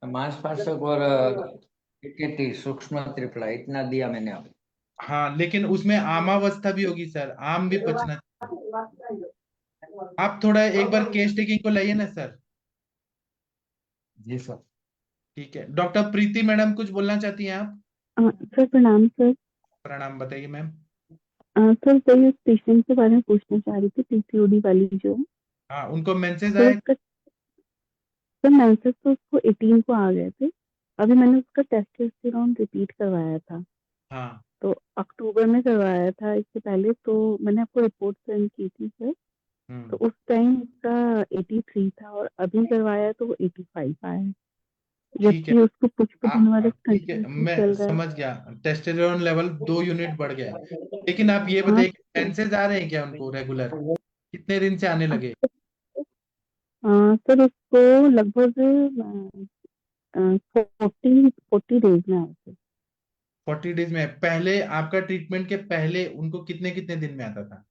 मांसपाशक और टीटी सूक्ष्म त्रिफला इतना दिया मैंने अभी। हाँ लेकिन उसमें आमावस्था भी होगी सर, आम भी पचना चाहिए। आप थोड़ा एक बार केस टेकिंग को लाइए ना सर। जी सर। ठीक है, डॉक्टर प्रीति मैडम कुछ बोलना चाहती हैं आप? सर प्रणाम सर। प्रणाम, बताइए मैम। सर वही उस पेशेंट के बारे में पूछना चाह रही थी, पीसीओडी वाली जो है। हाँ, उनको मेंसेस तो आए? उसका सर मेंसेस तो उसको 18 को आ गए थे। अभी मैंने उसका टेस्टोस्टेरोन रिपीट करवाया था, हाँ। तो अक्टूबर में करवाया था। इससे पहले तो मैंने आपको रिपोर्ट सेंड की थी सर। हम्म। तो उस टाइम उसका 83 था और अभी करवाया तो वो 85 आया है। ठीक है। जबकि उसको पुष्प धनवारस ठीक है, कंटिन्यूसली मैं चल रहा है। समझ गया। टेस्टोस्टेरोन लेवल 2 यूनिट बढ़ गया है। लेकिन आप ये हाँ बताइए, मेंसेस आ रहे हैं क्या उनको रेगुलर? कितने दिन से आने लगे? सर उसको लगभग 40 डेज में आए थे। 40 डेज में? पहले आपका ट्रीटमेंट के पहले उनको कितने कितने दिन में आता था?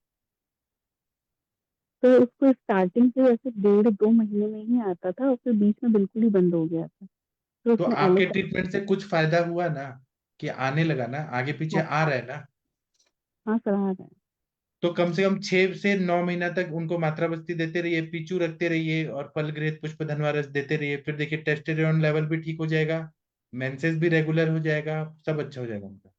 तो उसको स्टार्टिंग से ऐसे 1.5-2 महीने में ही आता था और फिर बीच में बिल्कुल ही बंद हो गया था। तो तो उसने आपके एलोपैथी। ट्रीटमेंट से कुछ फायदा हुआ ना, कि आने लगा ना, आगे पीछे आ रहा है ना? हाँ सर आ रहा है। तो कम से कम 6 से 9 महीना तक उनको मात्रा बस्ती देते रहिए, पीचू रखते रहिए और फलघृत पुष्प धनवारस देते रहिए। फिर देखिए टेस्टोस्टेरोन लेवल भी ठीक हो जाएगा, मेंसेस भी रेगुलर हो जाएगा, सब अच्छा हो जाएगा उनका।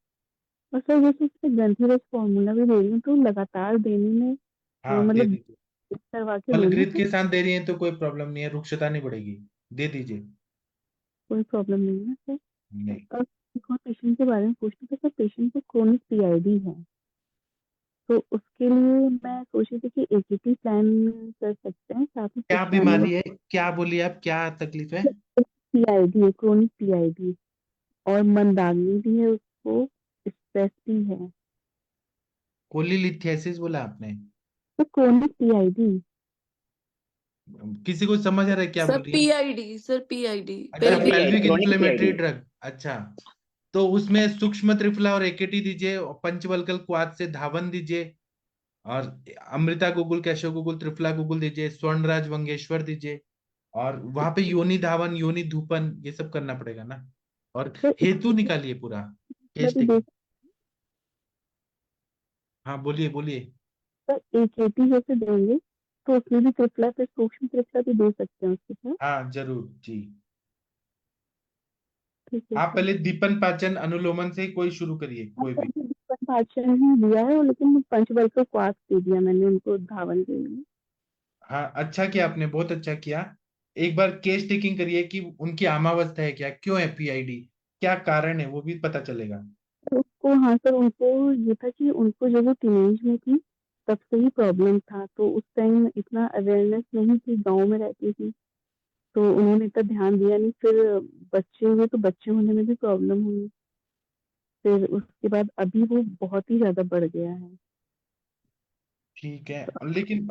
और सर जैसे उसके ग्रंथि रस फॉर्मूला भी दे रही हूँ तो लगातार देने में हाँ, दे मतलब दीजिए। करवा के दूँ ना फलघृत सर? के साथ दे रही हैं तो कोई प्रॉब्लम नहीं है, रुक्षता नहीं बढ़ेगी, दे दीजिए। कोई प्रॉब्लम नहीं है सर। नहीं। और एक और पेशेंट के बारे में पूछना था सर, पेशेंट को क्रोनिक पीआईडी है तो उसके लिए मैं सोच रही थी कि एकेटी प्लान कर सकते हैं साथ में क्या कुछ बीमारी है? क्या बोलिए आप, क्या तकलीफ है? पीआईडी है, क्रोनिक पीआईडी और मंदाग्नि भी है उसको, स्ट्रेस भी है। कोलीलिथियासिस बोला आपने? तो क्रोनिक पीआईडी। किसी को समझ आ रहा है क्या सर बोल रही है? पीआईडी, सर पीआईडी अच्छा, sir pelvic. Pelvic chronic inflammatory PID. Drug. अच्छा, तो उसमें सूक्ष्म त्रिफला और एकेटी दीजिए, और पंचवल्कल क्वाथ से धावन दीजिए, और अमृता गुगुल, कैशव गुगुल, त्रिफला गुगुल दीजिए, स्वर्णराज वंगेश्वर दीजिए, और वहां पे योनि धावन, योनि धूपन, ये सब करना पड़ेगा ना। और तो हेतु निकालिए पूरा, केस भी टेकिंग। देख हाँ, बोलिए बोलिए। सर एकेटी जैसे देंगे तो उसमें भी त्रिफला पे सूक्ष्म त्रिफला भी दे सकते हैं उसके साथ। हाँ जरूर जी। ठीक है आप सर। पहले दीपन पाचन अनुलोमन से ही कोई शुरू करिए, हाँ कोई सर भी। दीपक भाषण ही दिया है लेकिन पंचबल का क्वाथ दे दिया मैंने उनको धावन के लिए। हाँ, अच्छा किया आपने, बहुत अच्छा किया। एक बार केस टेकिंग करिए कि उनकी आमावस्था है क्या, क्यों है पीआईडी, क्या कारण है, वो भी पता चलेगा। तो उसको हाँ सर उनको ये था कि उनको जब वो टीनेज में थी तब से ही प्रॉब्लम था तो उस टाइम इतना अवेयरनेस नहीं थी, गांव में रहती थी तो उन्होंने इतना ध्यान दिया नहीं। फिर बच्चे हुए तो बच्चे होने में भी प्रॉब्लम हुई। फिर उसके बाद अभी वो बहुत ही ज्यादा बढ़ गया है। ठीक है, लेकिन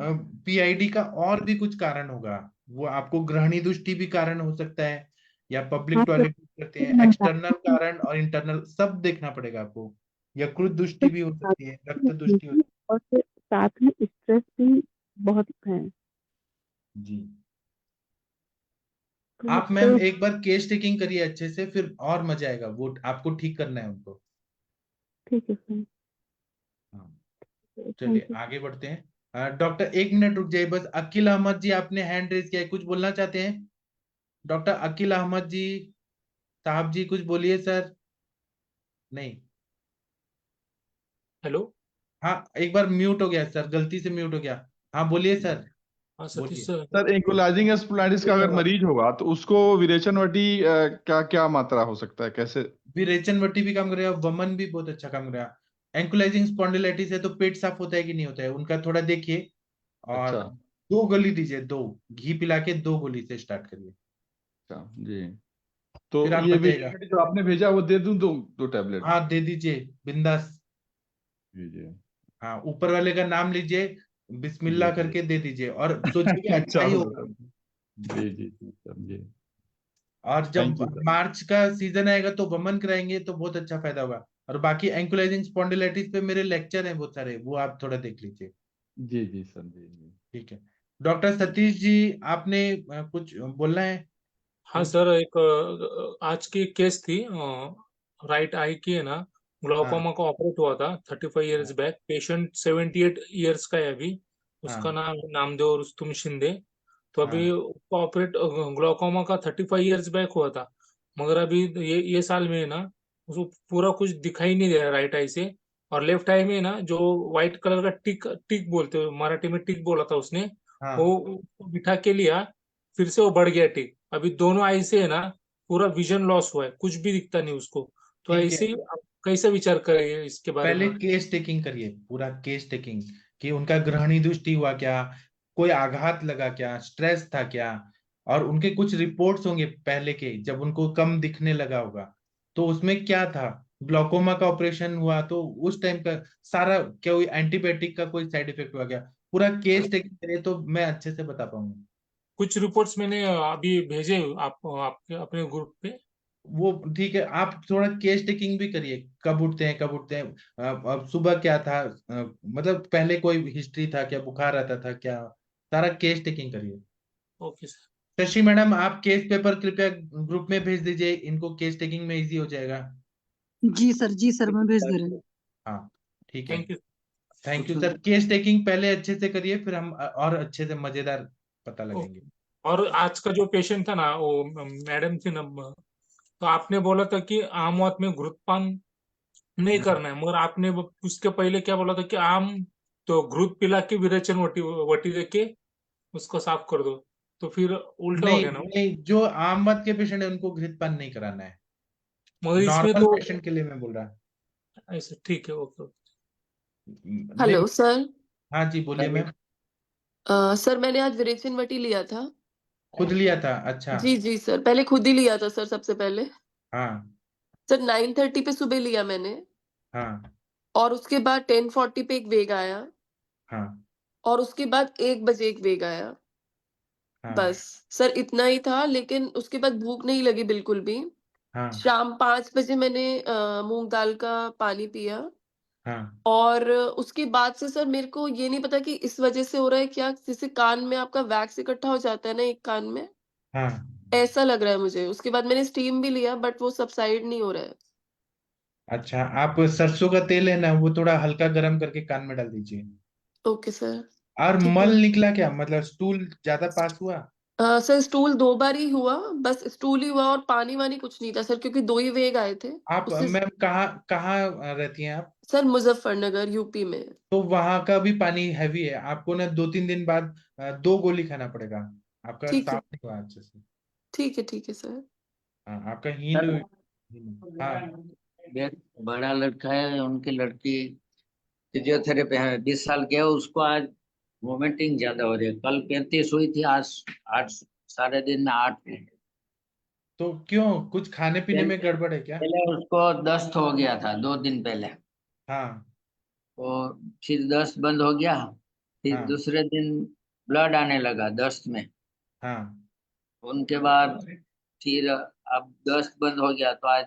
पीआईडी का और भी कुछ कारण होगा। वो आपको ग्रहणी दृष्टि भी कारण हो सकता है, या पब्लिक हाँ सर टॉयलेट करते फिर हैं, एक्सटर्नल मंदाग्नि कारण और इंटरनल सब देखना पड़ेगा आपको। यकृत दृष्टि भी हो सकती है, रक्त दृष्टि हो भी और फिर साथ में स्ट्रेस भी बहुत है। जी। तो आप मैम सर एक बार केस टेकिंग करिए अच्छे से, फिर और मजा आएगा, वो आपको ठीक करना है उनको। ठीक है सर। हाँ, थैंक चलिए यू। आगे बढ़ते हैं। डॉक्टर एक मिनट रुक जाइए बस। अकील अहमद जी, आपने हैंड रेज किया है, कुछ बोलना चाहते हैं? डॉक्टर अकील अहमद जी, साहब जी, कुछ बोलिए सर। नहीं? हेलो। हाँ, एक बार म्यूट हो गया सर, गलती से म्यूट हो गया। हाँ बोलिए सर, हाँ सतीश बोलिए। सर। सर एंकोलाइजिंग स्पॉन्डिलाइटिस का अगर मरीज होगा तो उसको विरेचन वटी का क्या मात्रा हो सकता है, कैसे? विरेचन वटी भी काम करेगा, वमन भी बहुत अच्छा काम करेगा। एंकुलाइजिंग स्पॉन्डिलाइटिस है तो पेट साफ होता है कि नहीं होता है, उनका थोड़ा देखिए। और अच्छा 2 गोली दीजिए, 2 घी पिला के 2 गोली से स्टार्ट करिए, अच्छा जी। तो फिर आप ये बताइएगा। विरेचन वटी जो आपने भेजा वो दे दूं, 2 टैबलेट? हाँ दे दीजिए, बिंदास। जी जी हाँ, ऊपर वाले का नाम लीजिए, जी बिस्मिल्लाह जी। करके दे दीजिए, और सोचिए कि अच्छा ही चालू होगा। सर। जी जी जी सर जी। और जब थैंक यू सर। मार्च का सीजन आएगा तो वमन कराएंगे तो बहुत अच्छा फायदा होगा। और बाकी एंकुलाइजिंग स्पॉन्डिलाइटिस पे मेरे लेक्चर हैं बहुत सारे, वो आप थोड़ा देख लीजिए। जी जी सर जी जी। ठीक है। डॉक्टर सतीश जी, आपने कुछ बोलना है? हाँ कुछ? सर, एक आज की केस थी, राइट आई की है ना, हाँ ग्लाउकोमा का ऑपरेट हुआ था 35 ईयर्स हाँ बैक। पेशेंट 78 ईयर्स का है अभी। उसका हाँ नाम है नामदेव रुस्तुम शिंदे। तो अभी हाँ। उसका ऑपरेट ग्लाउकोमा का 35 ईयर्स बैक हुआ था। मगर अभी ये साल में है ना, उसको पूरा कुछ दिखाई नहीं दे रहा राइट आई से। और लेफ्ट आई में ना जो व्हाइट कलर का टिक टिक बोलते हैं, मराठी में टिक बोला था उसने, वो हाँ, उसको बिठा के लिया। फिर से वो बढ़ गया टिक। अभी दोनों आई से है ना, पूरा विजन लॉस हुआ है, कुछ भी दिखता नहीं उसको। तो ठीक ऐसे है। ही आप कैसे विचार करेंगे इसके बारे पहले में? केस टेकिंग करिए, पूरा केस टेकिंग, कि उनका ग्रहणी दृष्टि हुआ क्या, कोई आघात लगा क्या, स्ट्रेस था क्या, और उनके कुछ रिपोर्ट्स होंगे पहले के, जब उनको कम दिखने लगा होगा, तो उसमें क्या था, ग्लाकोमा का ऑपरेशन हुआ तो उस टाइम का सारा क्या कोई एंटीबायोटिक का कोई साइड इफेक्ट हुआ क्या, पूरा केस टेकिंग करे तो मैं अच्छे से बता पाऊंगा। कुछ रिपोर्ट्स मैंने अभी भेजे आपके अपने ग्रुप पे। वो ठीक है, आप थोड़ा केस टेकिंग भी करिए, कब उठते हैं कब उठते हैं, अब सुबह क्या था, मतलब पहले कोई हिस्ट्री था क्या, बुखार आता था क्या, सारा केस टेकिंग करिए। Okay sir. शशि मैडम, आप केस पेपर कृपया ग्रुप में भेज दीजिए, इनको केस टेकिंग में इजी हो जाएगा। जी सर मैं भेज दे रहे हैं। हाँ ठीक है, thank you. Thank you sir. Case taking पहले अच्छे से करिए, फिर हम और अच्छे से मजेदार पता लगेंगे। और आज का जो पेशेंट था ना, वो मैडम थी ना, तो आपने बोला था कि आम वात में घृतपान नहीं करना है, मगर आपने उसके पहले क्या बोला था कि आम तो घृत पिला के विरेचन वटी वटी देके उसको साफ कर दो, तो फिर उल्टा हो नहीं गया ना। नहीं, जो आम मत के पेशेंट है उनको घृतपान नहीं कराना है, मगर इसमें नॉर्मल तो पेशेंट के लिए मैं बोल रहा। ऐसे ठीक है, ओके। नहीं, हेलो सर। हाँ जी बोलिए मैम। सर मैंने आज विरेचन वटी लिया था। खुद लिया था, अच्छा। जी जी सर, पहले खुद ही लिया था सर, सबसे पहले हाँ सर 9:30 पे सुबह लिया मैंने, हाँ और उसके बाद 10:40 पे एक वेग आया, हाँ और उसके बाद 1 बजे एक वेग आया। हाँ बस सर इतना ही था, लेकिन उसके बाद भूख नहीं लगी बिल्कुल भी। हाँ शाम 5 बजे मैंने मूंग दाल का पानी पिया, हाँ और उसके बाद से सर मेरे को ये नहीं पता कि इस वजह से हो रहा है क्या, जैसे कान में आपका वैक्स इकट्ठा हो जाता है ना एक कान में, हाँ। ऐसा लग रहा है मुझे। उसके बाद मैंने स्टीम भी लिया, बट वो सबसाइड नहीं हो रहा है। अच्छा, आप सरसों का तेल है ना, वो थोड़ा हल्का गर्म करके कान में डाल दीजिए। Okay sir. और ठीक मल है। निकला क्या, मतलब स्टूल ज्यादा पास हुआ? सर स्टूल 2 बार ही हुआ, बस स्टूल ही हुआ, और पानी वानी कुछ नहीं था सर, क्योंकि 2 ही वेग आए थे। आप उससे मैम कहाँ कहाँ रहती हैं आप? सर मुजफ्फरनगर यूपी में। तो वहां का भी पानी हैवी है, आपको ना 2-3 दिन बाद 2 गोली खाना पड़ेगा, आपका ठीक है, साफ नहीं हुआ अच्छे से। ठीक है सर। हाँ, आपका सर, हाँ एक बड़ा लड़का है, उनकी लड़की फिजियोथेरेपी है, 20 साल की है, उसको आज वोमिटिंग ज्यादा हो रही है। कल 35 हुई थी, आज 8, सारे दिन में 8 हुई। तो क्यों, कुछ खाने पीने में गड़बड़ है क्या? पहले उसको दस्त हो गया था 2 दिन पहले, हाँ तो फिर दस्त बंद हो गया, फिर हाँ दूसरे दिन ब्लड आने लगा दस्त में। हाँ। उनके बाद फिर अब दस्त बंद हो गया, तो आज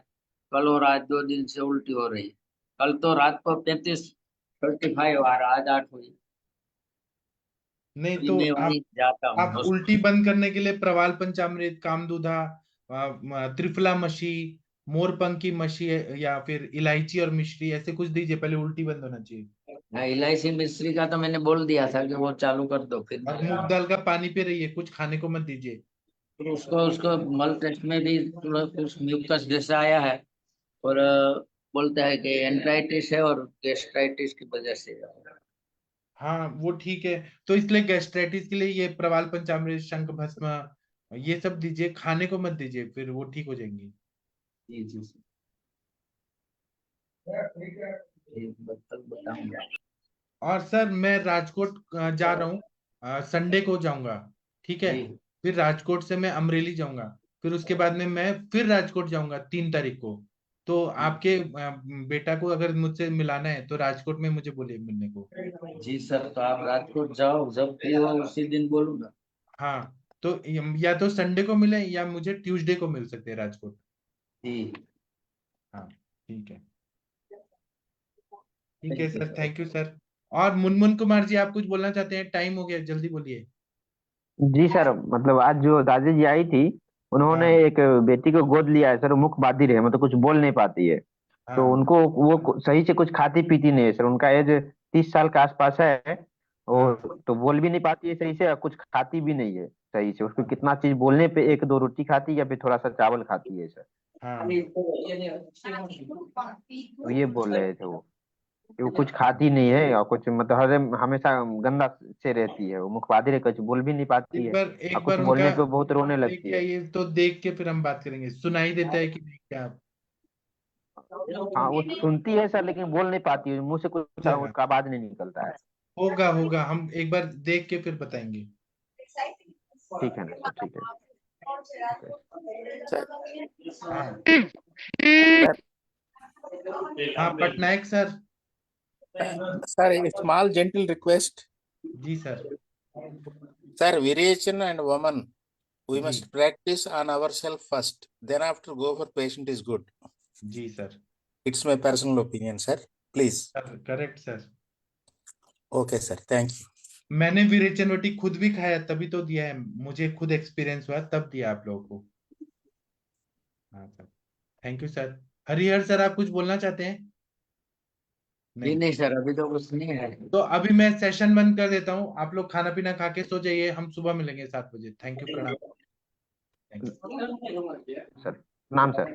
कल और आज 2 दिन से उल्टी हो रही है। कल तो रात को 35-35 आ रहा, आज 8 हुई। नहीं अभी तो मैं आप वहीं जाता हूँ आप उल्टी बंद करने के लिए प्रवाल पंचामृत, कामदूधा, त्रिफला मशी, मोरपंखी मशी, या फिर इलायची और मिश्री, ऐसे कुछ दीजिए, पहले उल्टी बंद होना चाहिए। हाँ, इलायची मिश्री का तो मैंने बोल दिया था कि वो चालू कर दो, फिर और मूंग दाल का पानी पी रही है, कुछ खाने को मत दीजिए। फिर उसको उसको मल टेस्ट में भी थोड़ा कुछ म्यूकस जैसा आया है, और बोलता है कि एंट्राइटिस है और गैस्ट्राइटिस की वजह से। हाँ वो ठीक है, तो इसलिए गैस्ट्राइटिस के लिए ये प्रवाल पंचामृत, शंख भस्म, ये सब दीजिए, खाने को मत दीजिए, फिर वो ठीक हो जाएंगी। जी जी बताऊंगा। और सर मैं राजकोट जा रहा हूँ, संडे को जाऊंगा, ठीक है। जी फिर राजकोट से मैं अमरेली जाऊंगा, फिर उसके बाद में मैं फिर राजकोट जाऊंगा 3 तारीख को। तो आपके बेटा को अगर मुझसे मिलाना है तो राजकोट में मुझे बोलिए मिलने को। जी सर, तो आप राजकोट जाओ, जब फ्री हो उसी दिन बोलूंगा। हाँ, तो या तो संडे को मिले या मुझे ट्यूसडे को मिल सकते हैं राजकोट। जी हाँ ठीक है, ठीक है thank you sir, sir. Thank you sir. और मुनमुन कुमार जी, आप कुछ बोलना चाहते हैं? टाइम हो गया, जल्दी बोलिए। जी सर, मतलब आज जो दादी जी आई थी, उन्होंने हाँ एक बेटी को गोद लिया है सर। वो मुख बाधिर है, मतलब कुछ बोल नहीं पाती है। तो हाँ उनको वो सही से कुछ खाती पीती नहीं है सर। उनका एज 30 साल के आसपास है, हाँ और तो बोल भी नहीं पाती है सही से, और कुछ खाती भी नहीं है सही से। उसको कितना चीज बोलने पे 1-2 रोटी खाती है, या फिर थोड़ा सा चावल खाती है सर। हाँ। तो ये बोल रहे थे वो, कि वो कुछ खाती नहीं है, और कुछ मतलब हर हमेशा गंदा से रहती है। वो मुख बाधिर है, कुछ बोल भी नहीं पाती है, और एक कुछ बार उनका बोलने पे बहुत रोने लगती लेके है। आइए, तो देख के फिर हम बात करेंगे, सुनाई देता है कि नहीं क्या आप? हाँ, वो सुनती है सर, लेकिन बोल नहीं पाती है। मुंह से कुछ हो जाएगा, उसका आवाज नहीं निकलता है। होगा होगा, हम एक बार देख के फिर बताएंगे। ठीक है ना सर, ठीक है। हाँ सर हाँ Patnaik sir. Sir a small gentle request. जी sir. Sir, variation and woman, we जी must practice on ourselves first. Then after go for patient is good. जी sir. It's my personal opinion, sir. Please. Correct sir. Okay, sir. Thank you. मैंने विरेचन वटी खुद भी खाया तभी तो दिया है, मुझे खुद एक्सपीरियंस हुआ तब दिया आप लोगों को। हाँ sir, thank you sir. Harihar sir आप कुछ बोलना चाहते हैं? जी नहीं सर, अभी तो कुछ नहीं है। तो अभी मैं सेशन बंद कर देता हूँ, आप लोग खाना पीना खा के सो जाइए, हम सुबह मिलेंगे 7 बजे। थैंक यू, प्रणाम। सर नाम सर